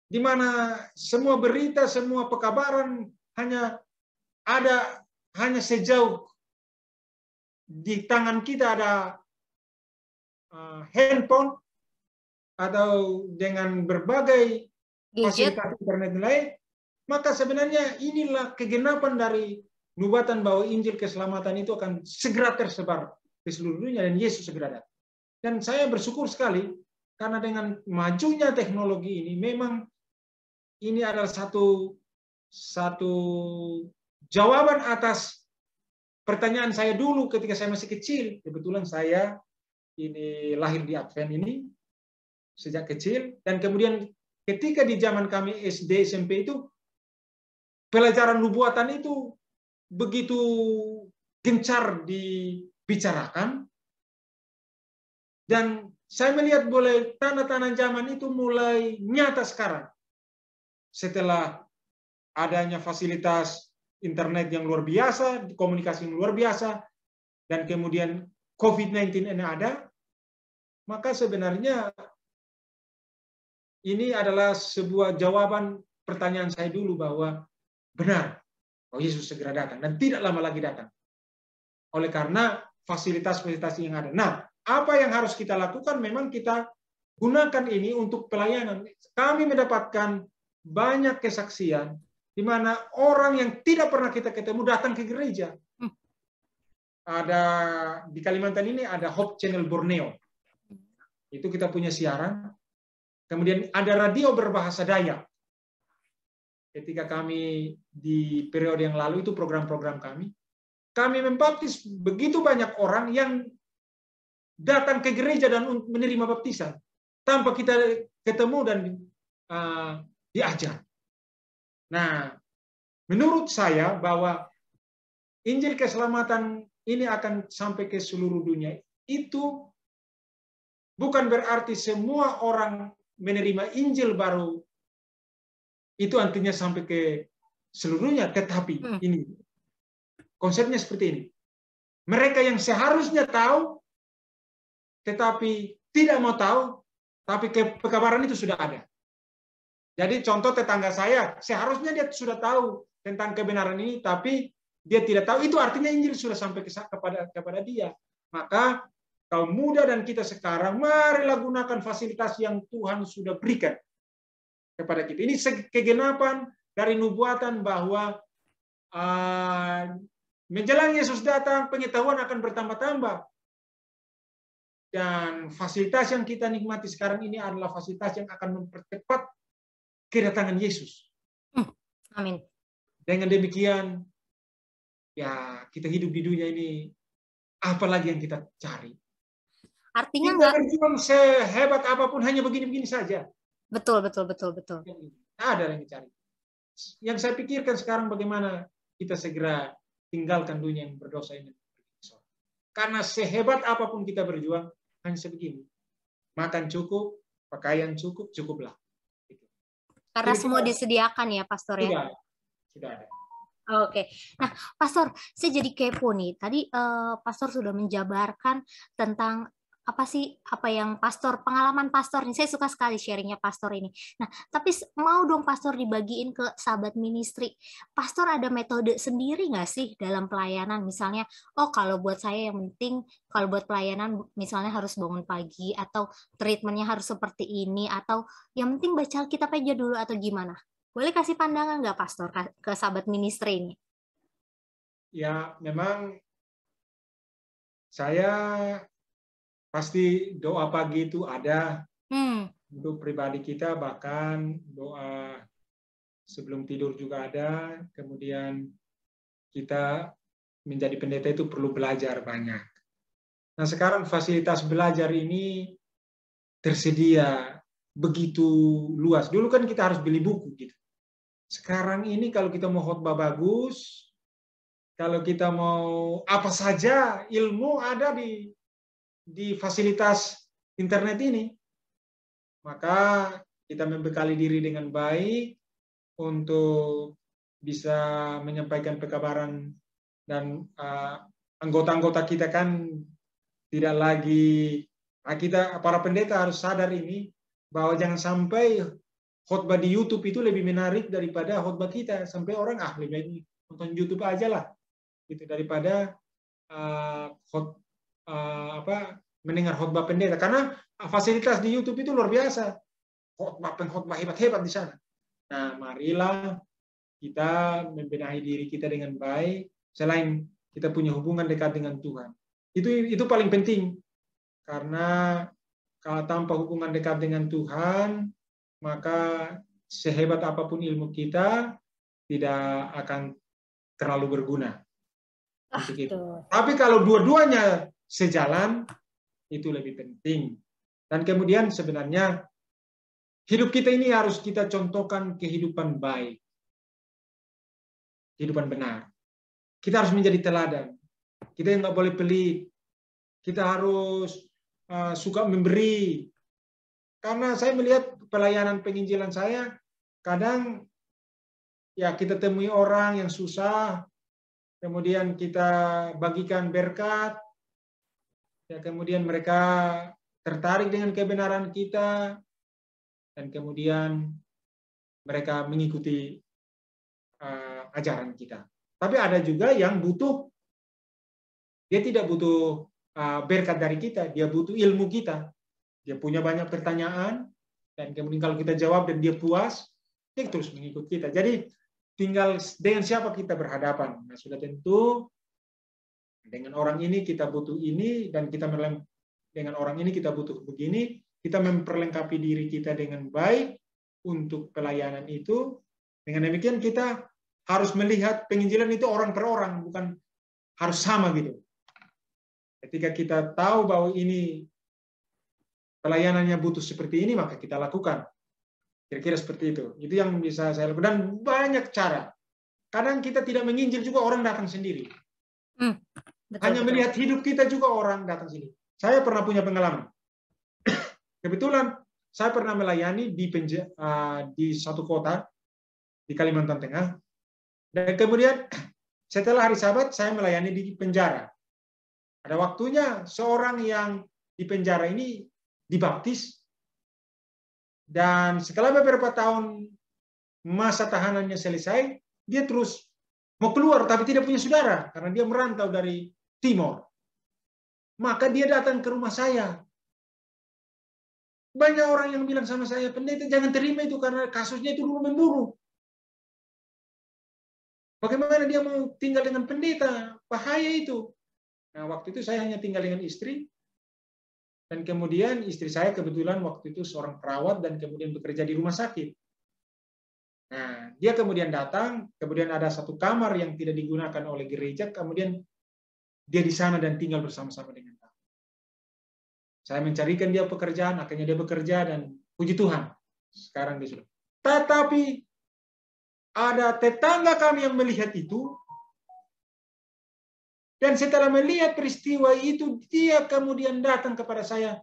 di mana semua berita, semua pekabaran hanya sejauh di tangan kita ada handphone atau dengan berbagai fasilitas internet lain, maka sebenarnya inilah kegenapan dari nubuatan bahwa Injil keselamatan itu akan segera tersebar di seluruh dunia dan Yesus segera datang. Dan saya bersyukur sekali karena dengan majunya teknologi ini, memang ini adalah satu jawaban atas pertanyaan saya dulu ketika saya masih kecil. Kebetulan saya ini lahir di Advent ini sejak kecil, dan kemudian ketika di zaman kami SD SMP itu pelajaran nubuatan itu begitu gencar dibicarakan, dan saya melihat boleh tanda-tanda zaman itu mulai nyata sekarang. Setelah adanya fasilitas internet yang luar biasa, komunikasi yang luar biasa, dan kemudian COVID-19 ini ada, maka sebenarnya ini adalah sebuah jawaban pertanyaan saya dulu bahwa benar, Yesus segera datang dan tidak lama lagi datang. Oleh karena fasilitas-fasilitas yang ada. Nah, apa yang harus kita lakukan? Memang kita gunakan ini untuk pelayanan. Kami mendapatkan banyak kesaksian di mana orang yang tidak pernah kita ketemu datang ke gereja. Ada di Kalimantan ini ada Hope Channel Borneo. Itu kita punya siaran. Kemudian ada radio berbahasa Dayak. Ketika kami di periode yang lalu itu program-program kami membaptis begitu banyak orang yang datang ke gereja dan menerima baptisan tanpa kita ketemu dan diajar. Nah, menurut saya bahwa Injil keselamatan ini akan sampai ke seluruh dunia. Itu bukan berarti semua orang menerima Injil baru itu artinya sampai ke seluruhnya, tetapi ini konsepnya seperti ini. Mereka yang seharusnya tahu tetapi tidak mau tahu, tapi pekabaran itu sudah ada. Jadi contoh tetangga saya, seharusnya dia sudah tahu tentang kebenaran ini, tapi dia tidak tahu. Itu artinya Injil sudah sampai kepada dia. Maka kaum muda dan kita sekarang, marilah gunakan fasilitas yang Tuhan sudah berikan kepada kita. Ini kegenapan dari nubuatan bahwa menjelang Yesus datang, pengetahuan akan bertambah-tambah. Dan fasilitas yang kita nikmati sekarang ini adalah fasilitas yang akan mempercepat kedatangan Yesus. Amin. Dengan demikian, ya kita hidup di dunia ini, apa lagi yang kita cari? Artinya kita berjuang sehebat apapun hanya begini-begini saja. Betul. Ada yang dicari. Yang saya pikirkan sekarang bagaimana kita segera tinggalkan dunia yang berdosa ini. Karena sehebat apapun kita berjuang, hanya sebegini. Makan cukup, pakaian cukup, cukuplah. Karena semua disediakan ya, Pastor ya? Sudah ada. Oke. Nah, Pastor, saya jadi kepo nih. Tadi Pastor sudah menjabarkan tentang apa yang pengalaman Pastor nih. Saya suka sekali sharingnya Pastor ini. Nah, tapi mau dong Pastor dibagiin ke sahabat ministry. Pastor ada metode sendiri nggak sih dalam pelayanan? Misalnya, kalau buat saya yang penting, kalau buat pelayanan misalnya harus bangun pagi, atau treatmentnya harus seperti ini, atau yang penting baca Alkitab aja dulu, atau gimana? Boleh kasih pandangan nggak Pastor ke sahabat ministry ini? Ya, memang saya pasti doa pagi itu ada untuk pribadi kita, bahkan doa sebelum tidur juga ada. Kemudian kita menjadi pendeta itu perlu belajar banyak. Nah, sekarang fasilitas belajar ini tersedia begitu luas. Dulu kan kita harus beli buku gitu. Sekarang ini kalau kita mau khotbah bagus, kalau kita mau apa saja, ilmu ada di fasilitas internet ini. Maka kita membekali diri dengan baik untuk bisa menyampaikan pekabaran, dan anggota-anggota kita kan tidak lagi, kita para pendeta harus sadar ini, bahwa jangan sampai khotbah di YouTube itu lebih menarik daripada khotbah kita, sampai orang lebih nonton YouTube aja lah gitu daripada mendengar khotbah pendeta, karena fasilitas di YouTube itu luar biasa, khotbah hebat-hebat di sana. Nah, marilah kita membenahi diri kita dengan baik. Selain kita punya hubungan dekat dengan Tuhan, itu paling penting, karena kalau tanpa hubungan dekat dengan Tuhan, maka sehebat apapun ilmu kita tidak akan terlalu berguna. Tapi kalau dua-duanya sejalan, itu lebih penting. Dan kemudian sebenarnya hidup kita ini harus kita contohkan kehidupan baik, kehidupan benar. Kita harus menjadi teladan. Kita nggak boleh pelit. Kita harus suka memberi. Karena saya melihat pelayanan penginjilan saya, kadang ya kita temui orang yang susah, kemudian kita bagikan berkat, ya kemudian mereka tertarik dengan kebenaran kita, dan kemudian mereka mengikuti ajaran kita. Tapi ada juga yang butuh, dia tidak butuh berkat dari kita, dia butuh ilmu kita. Dia punya banyak pertanyaan, dan kemudian kalau kita jawab dan dia puas, dia terus mengikut kita. Jadi tinggal dengan siapa kita berhadapan. Nah, sudah tentu dengan orang ini kita butuh ini, dan kita dengan orang ini kita butuh begini, kita memperlengkapi diri kita dengan baik untuk pelayanan itu. Dengan demikian kita harus melihat penginjilan itu orang per orang, bukan harus sama gitu. Ketika kita tahu bahwa ini pelayanannya butuh seperti ini, maka kita lakukan. Kira-kira seperti itu. Itu yang bisa saya lakukan. Dan banyak cara. Kadang kita tidak menginjil juga orang datang sendiri. Hanya melihat hidup kita juga orang datang sendiri. Saya pernah punya pengalaman. Kebetulan saya pernah melayani di satu kota di Kalimantan Tengah. Dan kemudian setelah hari Sabat saya melayani di penjara. Ada waktunya seorang yang di penjara ini dibaptis, dan setelah beberapa tahun masa tahanannya selesai, dia terus mau keluar tapi tidak punya saudara karena dia merantau dari Timor. Maka dia datang ke rumah saya. Banyak orang yang bilang sama saya, pendeta jangan terima itu karena kasusnya itu dulu membunuh. Bagaimana dia mau tinggal dengan pendeta? Bahaya itu. Nah, waktu itu saya hanya tinggal dengan istri. Dan kemudian istri saya kebetulan waktu itu seorang perawat dan kemudian bekerja di rumah sakit. Nah, dia kemudian datang, kemudian ada satu kamar yang tidak digunakan oleh gereja, kemudian dia di sana dan tinggal bersama-sama dengan kami. Saya mencarikan dia pekerjaan, akhirnya dia bekerja dan puji Tuhan, sekarang dia sudah. Tetapi ada tetangga kami yang melihat itu, dan setelah melihat peristiwa itu, dia kemudian datang kepada saya,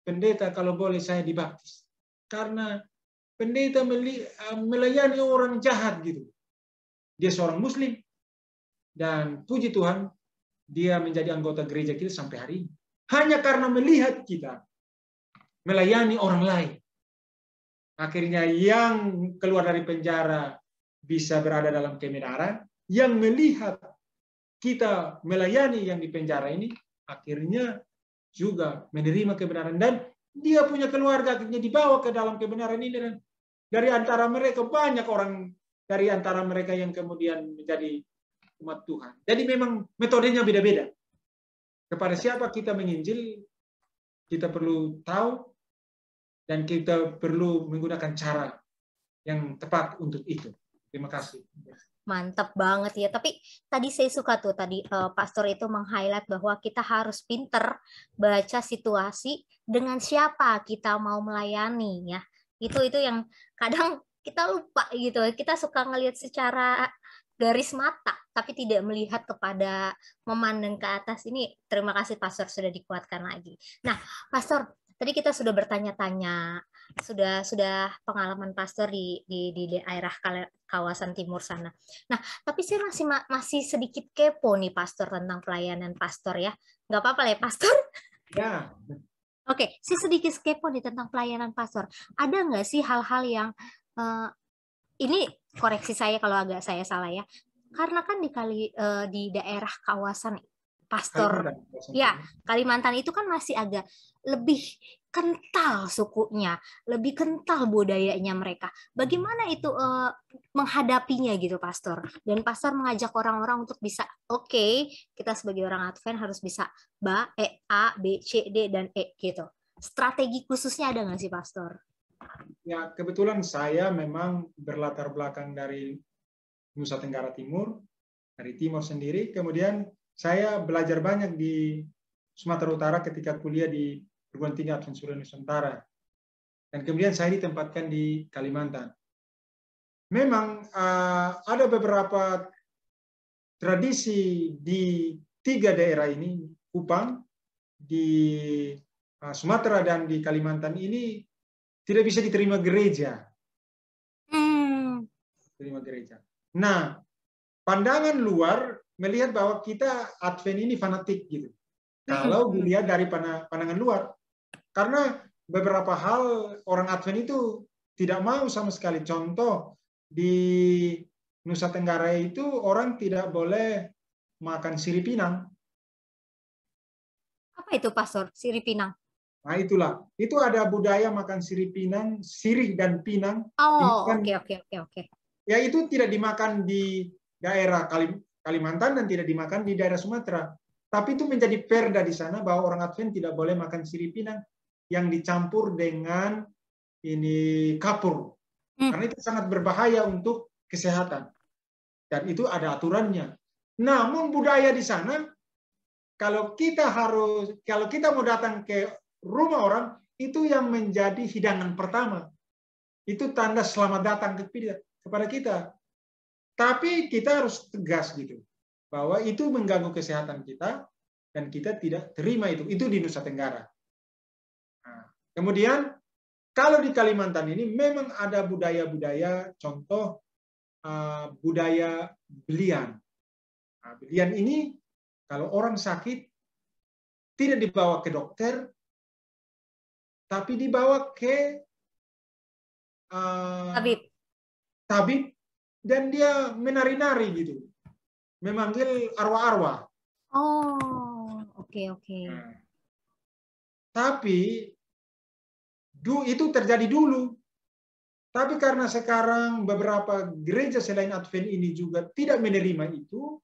pendeta kalau boleh saya dibaptis. Karena pendeta melayani orang jahat gitu. Dia seorang muslim. Dan puji Tuhan, dia menjadi anggota gereja kita sampai hari ini. Hanya karena melihat kita melayani orang lain. Akhirnya yang keluar dari penjara bisa berada dalam kebenaran, yang melihat kita melayani yang di penjara ini, akhirnya juga menerima kebenaran. Dan dia punya keluarga, akhirnya dibawa ke dalam kebenaran ini. Dan dari antara mereka, banyak orang dari antara mereka yang kemudian menjadi umat Tuhan. Jadi memang metodenya beda-beda. Kepada siapa kita menginjil, kita perlu tahu, dan kita perlu menggunakan cara yang tepat untuk itu. Terima kasih. Mantap banget ya. Tapi tadi saya suka tuh tadi pastor itu meng-highlight bahwa kita harus pinter baca situasi dengan siapa kita mau melayani ya. Itu yang kadang kita lupa gitu. Kita suka ngelihat secara garis mata tapi tidak melihat kepada memandang ke atas. Ini terima kasih pastor sudah dikuatkan lagi. Nah, pastor, tadi kita sudah bertanya-tanya, sudah pengalaman pastor di daerah kawasan timur sana. Nah, tapi saya masih sedikit kepo nih pastor tentang pelayanan pastor ya. Nggak apa-apa lah ya pastor? Ya. Oke, saya sedikit kepo nih tentang pelayanan pastor. Ada nggak sih hal-hal yang ini koreksi saya kalau agak saya salah ya. Karena kan di daerah kawasan pastor Kalimantan itu kan masih agak lebih kental sukunya, lebih kental budayanya mereka. Bagaimana itu menghadapinya gitu, pastor? Dan pastor mengajak orang-orang untuk bisa, oke, kita sebagai orang Advent harus bisa A, B, C, D, dan E gitu. Strategi khususnya ada nggak sih, pastor? Ya, kebetulan saya memang berlatar belakang dari Nusa Tenggara Timur, dari Timor sendiri. Kemudian saya belajar banyak di Sumatera Utara ketika kuliah di Perguruan Tinggi Advent Suria Nusantara. Dan kemudian saya ditempatkan di Kalimantan. Memang ada beberapa tradisi di 3 daerah ini, Kupang, di Sumatera dan di Kalimantan ini tidak bisa diterima gereja. Terima gereja. Nah, pandangan luar melihat bahwa kita Advent ini fanatik gitu. Kalau dilihat dari pandangan luar, karena beberapa hal orang Advent itu tidak mau sama sekali. Contoh di Nusa Tenggara itu orang tidak boleh makan sirih pinang. Apa itu, Pastor? Sirih pinang? Nah itulah, itu ada budaya makan sirih pinang, sirih dan pinang. Oh, oke. Ya itu tidak dimakan di daerah Kalimantan dan tidak dimakan di daerah Sumatera. Tapi itu menjadi perda di sana bahwa orang Advent tidak boleh makan sirih pinang yang dicampur dengan ini kapur. Karena itu sangat berbahaya untuk kesehatan. Dan itu ada aturannya. Namun budaya di sana, kalau kita mau datang ke rumah orang, itu yang menjadi hidangan pertama. Itu tanda selamat datang kepada kita. Tapi kita harus tegas gitu, bahwa itu mengganggu kesehatan kita dan kita tidak terima itu. Itu di Nusa Tenggara. Nah, kemudian kalau di Kalimantan ini memang ada budaya-budaya, contoh budaya belian. Nah, belian ini kalau orang sakit tidak dibawa ke dokter, tapi dibawa ke tabib dan dia menari-nari gitu, memanggil arwah-arwah. Oh, oke. Nah, tapi itu terjadi dulu. Tapi karena sekarang beberapa gereja selain Advent ini juga tidak menerima itu,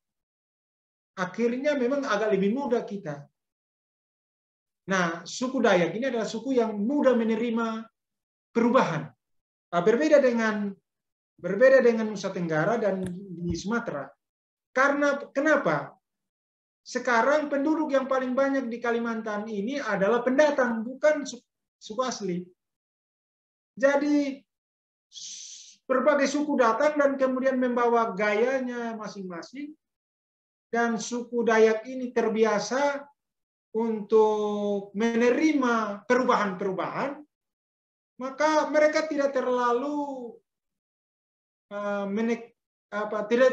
akhirnya memang agak lebih mudah kita. Nah, suku Dayak ini adalah suku yang mudah menerima perubahan. Berbeda dengan Nusa Tenggara dan di Sumatera. Karena kenapa? Sekarang penduduk yang paling banyak di Kalimantan ini adalah pendatang, bukan suku asli. Jadi berbagai suku datang dan kemudian membawa gayanya masing-masing. Dan suku Dayak ini terbiasa untuk menerima perubahan-perubahan, maka mereka tidak terlalu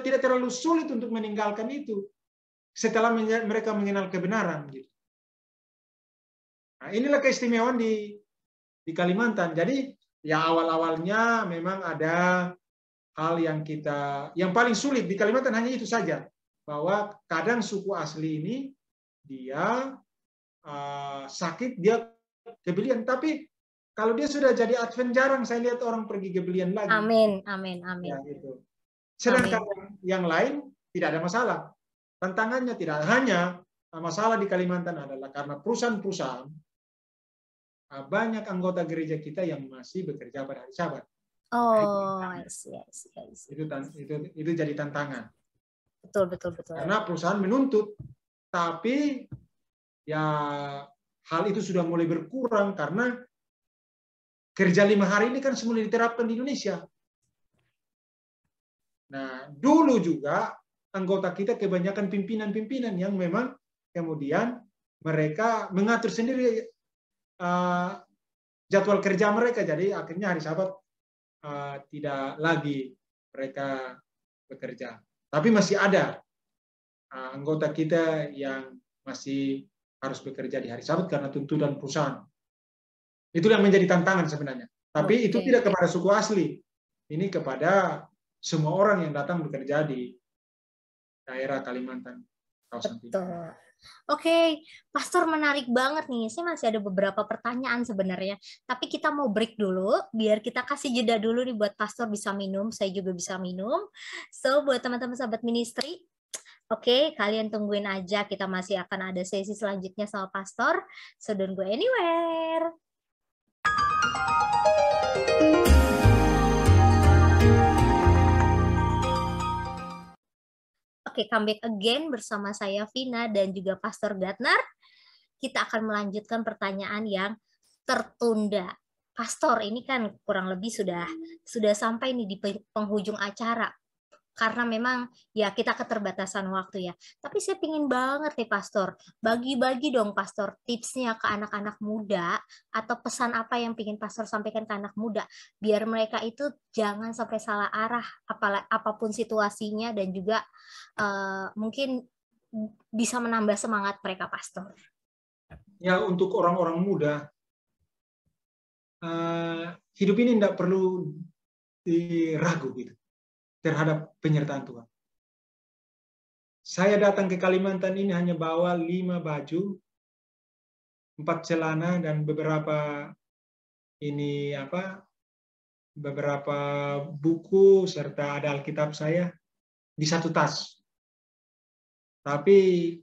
tidak terlalu sulit untuk meninggalkan itu setelah mereka mengenal kebenaran. Gitu. Nah, inilah keistimewaan di Kalimantan. Jadi ya awal-awalnya memang ada hal yang paling sulit di Kalimantan hanya itu saja, bahwa kadang suku asli ini dia sakit, dia kebelian, tapi kalau dia sudah jadi Advent jarang saya lihat orang pergi kebelian lagi. Amin. Ya, gitu. Sedangkan yang lain tidak ada masalah. Tantangannya tidak hanya masalah di Kalimantan adalah karena perusahaan-perusahaan banyak anggota gereja kita yang masih bekerja pada hari Sabat. Oh, I see. Itu jadi tantangan. Betul. Karena perusahaan menuntut, tapi ya hal itu sudah mulai berkurang karena kerja 5 hari ini kan semula diterapkan di Indonesia. Nah, dulu juga anggota kita kebanyakan pimpinan-pimpinan yang memang kemudian mereka mengatur sendiri jadwal kerja mereka. Jadi akhirnya hari Sabat tidak lagi mereka bekerja. Tapi masih ada anggota kita yang masih harus bekerja di hari Sabat karena tuntutan perusahaan. Itu yang menjadi tantangan sebenarnya. Tapi itu tidak kepada suku asli. Ini kepada semua orang yang datang bekerja di daerah Kalimantan. Betul. Oke, Pastor, menarik banget nih. Saya masih ada beberapa pertanyaan sebenarnya. Tapi kita mau break dulu, biar kita kasih jeda dulu nih buat Pastor bisa minum, saya juga bisa minum. So, buat teman-teman sahabat ministry, oke, kalian tungguin aja. Kita masih akan ada sesi selanjutnya sama Pastor. So, don't go anywhere. Oke, comeback again bersama saya Vina dan juga Pastor Gatnar. Kita akan melanjutkan pertanyaan yang tertunda. Pastor, ini kan kurang lebih sudah sampai nih di penghujung acara. karena memang ya kita keterbatasan waktu ya. Tapi saya pingin banget nih Pastor, bagi-bagi dong Pastor tipsnya ke anak-anak muda atau pesan apa yang pingin Pastor sampaikan ke anak muda biar mereka itu jangan sampai salah arah apapun situasinya dan juga mungkin bisa menambah semangat mereka Pastor. Ya, untuk orang-orang muda, hidup ini tidak perlu diragu gitu terhadap penyertaan Tuhan. Saya datang ke Kalimantan ini hanya bawa 5 baju, 4 celana, dan beberapa beberapa buku serta ada Alkitab saya di satu tas. Tapi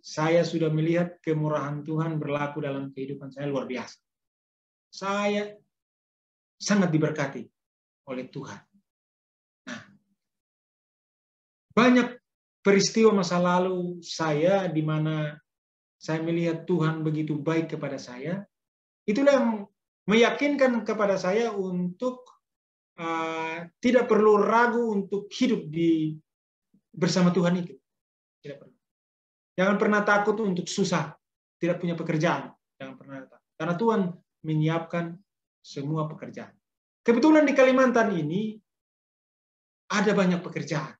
saya sudah melihat kemurahan Tuhan berlaku dalam kehidupan saya luar biasa. Saya sangat diberkati oleh Tuhan. Nah, banyak peristiwa masa lalu saya di mana saya melihat Tuhan begitu baik kepada saya. Itulah yang meyakinkan kepada saya untuk tidak perlu ragu untuk hidup bersama Tuhan itu. Tidak perlu. Jangan pernah takut untuk susah, tidak punya pekerjaan. Jangan pernah takut. Karena Tuhan menyiapkan semua pekerjaan. Kebetulan di Kalimantan ini ada banyak pekerjaan.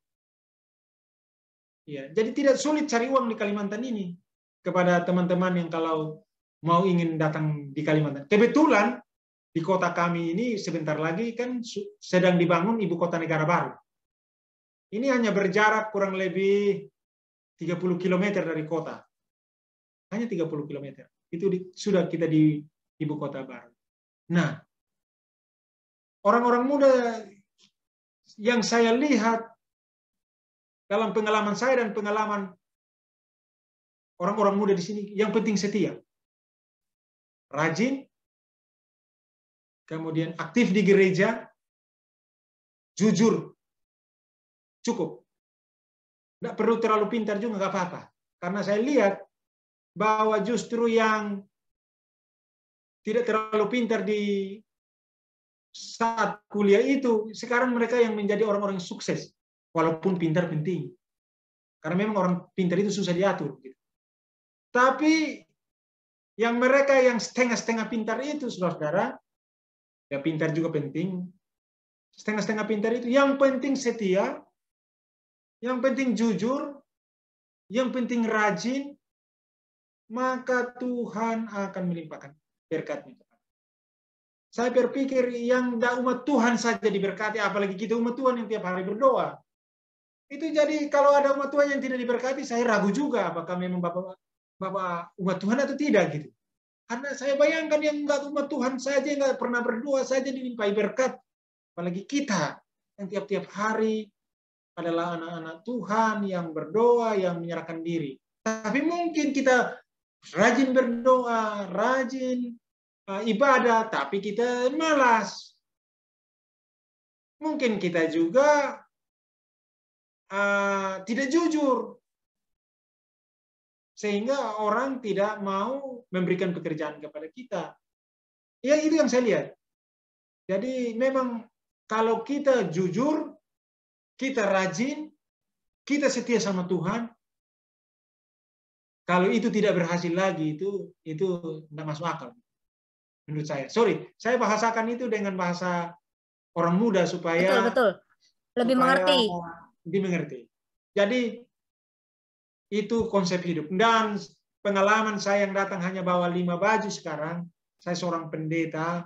Ya, jadi tidak sulit cari uang di Kalimantan ini. Kepada teman-teman yang kalau mau ingin datang di Kalimantan. Kebetulan di kota kami ini sebentar lagi kan sedang dibangun ibu kota negara baru. Ini hanya berjarak kurang lebih 30 km dari kota. Hanya 30 km. Itu sudah kita di ibu kota baru. Nah, orang-orang muda yang saya lihat dalam pengalaman saya dan pengalaman orang-orang muda di sini, yang penting setia. Rajin, kemudian aktif di gereja, jujur, cukup. Tidak perlu terlalu pintar juga, nggak apa-apa. Karena saya lihat bahwa justru yang tidak terlalu pintar di saat kuliah itu, sekarang mereka yang menjadi orang-orang sukses. Walaupun pintar penting. Karena memang orang pintar itu susah diatur. Gitu. Tapi yang mereka yang setengah-setengah pintar itu, saudara-saudara, ya pintar juga penting. Setengah-setengah pintar itu, yang penting setia, yang penting jujur, yang penting rajin, maka Tuhan akan melimpahkan berkat-Nya. Saya berpikir yang umat Tuhan saja diberkati, apalagi kita umat Tuhan yang tiap hari berdoa. Itu jadi kalau ada umat Tuhan yang tidak diberkati, saya ragu juga apakah memang Bapak umat Tuhan atau tidak gitu. Karena saya bayangkan yang enggak umat Tuhan saja, enggak pernah berdoa saja dilimpahi berkat. Apalagi kita yang tiap-tiap hari adalah anak-anak Tuhan yang berdoa, yang menyerahkan diri. Tapi mungkin kita rajin berdoa, rajin ibadah, tapi kita malas. Mungkin kita juga tidak jujur. Sehingga orang tidak mau memberikan pekerjaan kepada kita. Ya, itu yang saya lihat. Jadi memang kalau kita jujur, kita rajin, kita setia sama Tuhan, kalau itu tidak berhasil lagi, itu tidak masuk akal. Menurut saya. Sorry, saya bahasakan itu dengan bahasa orang muda supaya Betul. Lebih mengerti. Dimengerti. Jadi itu konsep hidup. Dan pengalaman saya yang datang hanya bawa 5 baju sekarang. Saya seorang pendeta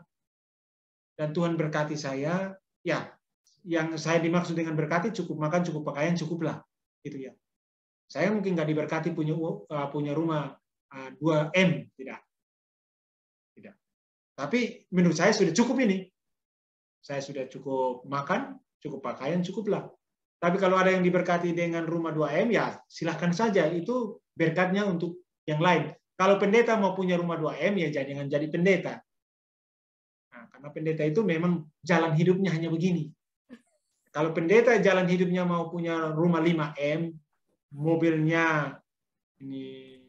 dan Tuhan berkati saya. Ya, yang saya dimaksud dengan berkati cukup makan, cukup pakaian, cukuplah. Gitu ya. Saya mungkin nggak diberkati punya rumah 2M, tidak. Tapi menurut saya sudah cukup ini. Saya sudah cukup makan, cukup pakaian, cukuplah. Tapi kalau ada yang diberkati dengan rumah 2M, ya silahkan saja. Itu berkatnya untuk yang lain. Kalau pendeta mau punya rumah 2M, ya jangan jadi pendeta. Nah, karena pendeta itu memang jalan hidupnya hanya begini. Kalau pendeta jalan hidupnya mau punya rumah 5M, mobilnya ini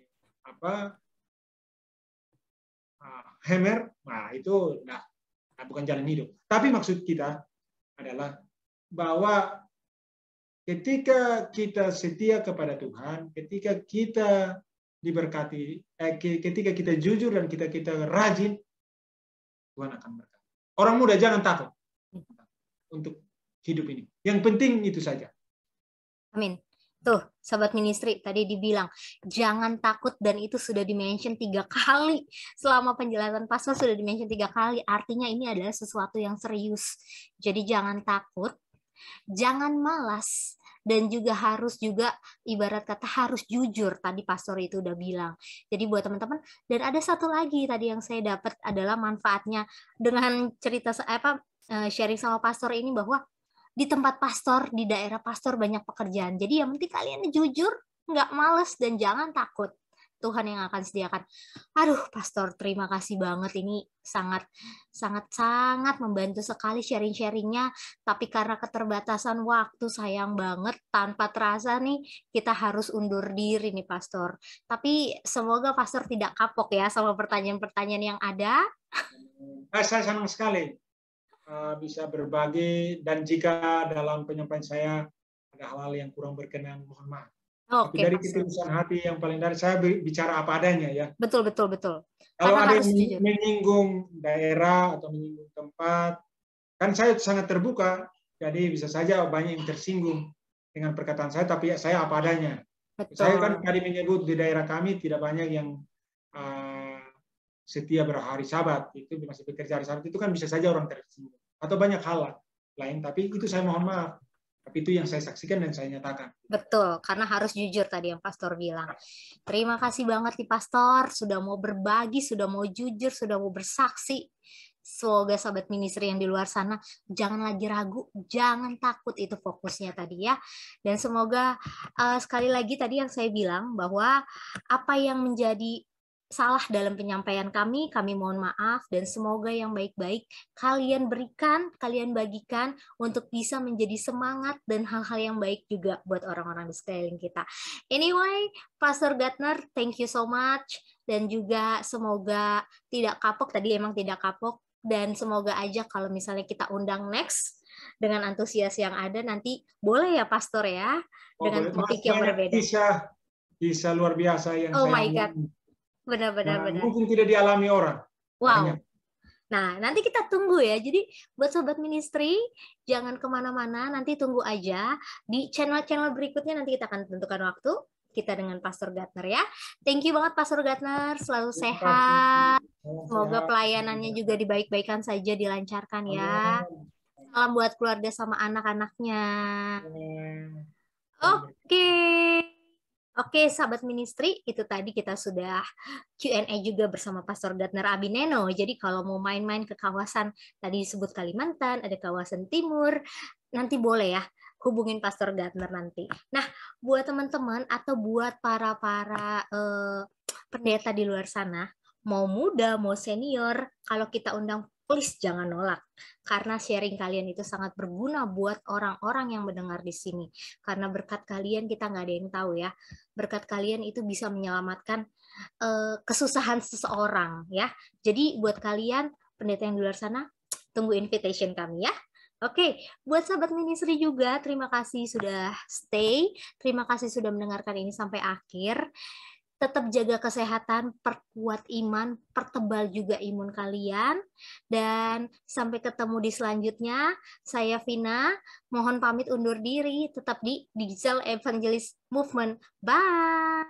Hammer, nah itu bukan jalan hidup. Tapi maksud kita adalah bahwa ketika kita setia kepada Tuhan, ketika kita diberkati, ketika kita jujur dan kita rajin, Tuhan akan berkati. Orang muda jangan takut untuk hidup ini. Yang penting itu saja. Amin. Tuh, sahabat ministry, tadi dibilang, jangan takut, dan itu sudah dimention 3 kali. Selama penjelasan pastor sudah dimention 3 kali. Artinya ini adalah sesuatu yang serius. Jadi jangan takut, jangan malas, dan juga harus juga ibarat kata harus jujur. Tadi pastor itu udah bilang. Jadi buat teman-teman, dan ada satu lagi tadi yang saya dapat adalah manfaatnya dengan cerita sharing sama pastor ini, bahwa di tempat pastor, di daerah pastor banyak pekerjaan. Jadi yang penting kalian jujur, nggak males, dan jangan takut. Tuhan yang akan sediakan. Aduh, pastor, terima kasih banget. Ini sangat membantu sekali sharing-sharingnya. Tapi karena keterbatasan waktu, sayang banget, tanpa terasa nih kita harus undur diri nih, pastor. Tapi semoga pastor tidak kapok ya sama pertanyaan-pertanyaan yang ada. Saya senang sekali bisa berbagi, dan jika dalam penyampaian saya ada hal-hal yang kurang berkenan, mohon maaf. Tapi dari ketulusan hati yang paling dari saya bicara apa adanya ya. Betul. Kalau ada yang menyinggung daerah atau menyinggung tempat, kan saya sangat terbuka, jadi bisa saja banyak yang tersinggung dengan perkataan saya, tapi saya apa adanya. Betul. Saya kan tadi menyebut di daerah kami tidak banyak yang setia berhari Sabat, itu masih bekerja hari Sabat, itu kan bisa saja orang tersinggung. Atau banyak hal lain, tapi itu saya mohon maaf. Tapi itu yang saya saksikan dan saya nyatakan. Betul, karena harus jujur tadi yang pastor bilang. Terima kasih banget nih pastor, sudah mau berbagi, sudah mau jujur, sudah mau bersaksi. Semoga sahabat ministry yang di luar sana jangan lagi ragu, jangan takut, itu fokusnya tadi ya. Dan semoga sekali lagi tadi yang saya bilang bahwa apa yang menjadi salah dalam penyampaian kami mohon maaf, dan semoga yang baik-baik kalian berikan, kalian bagikan untuk bisa menjadi semangat dan hal-hal yang baik juga buat orang-orang di sekeliling kita. Anyway, Pastor Gardner, thank you so much, dan juga semoga tidak kapok, tadi emang tidak kapok, dan semoga aja kalau misalnya kita undang next dengan antusias yang ada, nanti boleh ya Pastor ya, dengan topik yang berbeda. Bisa luar biasa yang oh my God. Benar. Mungkin tidak dialami orang. Wow. Banyak. Nah, nanti kita tunggu ya. Jadi buat sobat ministry, jangan kemana-mana. Nanti tunggu aja di channel-channel berikutnya. Nanti kita akan tentukan waktu kita dengan Pastor Gardner ya. Thank you banget Pastor Gardner. Selalu sehat. Semoga pelayanannya juga dibaik-baikan saja, dilancarkan ya. Salam buat keluarga sama anak-anaknya. Oke, sahabat ministry, itu tadi kita sudah Q&A juga bersama Pastor Gardner Abineno. Jadi kalau mau main-main ke kawasan, tadi disebut Kalimantan, ada kawasan Timur, nanti boleh ya hubungin Pastor Gardner nanti. Nah, buat teman-teman atau buat para pendeta di luar sana, mau muda, mau senior, kalau kita undang, please jangan nolak. Karena sharing kalian itu sangat berguna buat orang-orang yang mendengar di sini. Karena berkat kalian kita nggak ada yang tahu ya. Berkat kalian itu bisa menyelamatkan kesusahan seseorang ya. Jadi buat kalian pendeta yang di luar sana, tunggu invitation kami ya. Oke, buat sahabat ministry juga, terima kasih sudah stay. Terima kasih sudah mendengarkan ini sampai akhir. Tetap jaga kesehatan, perkuat iman, pertebal juga imun kalian. Dan sampai ketemu di selanjutnya. Saya Vina, mohon pamit undur diri. Tetap di Digital Evangelist Movement. Bye!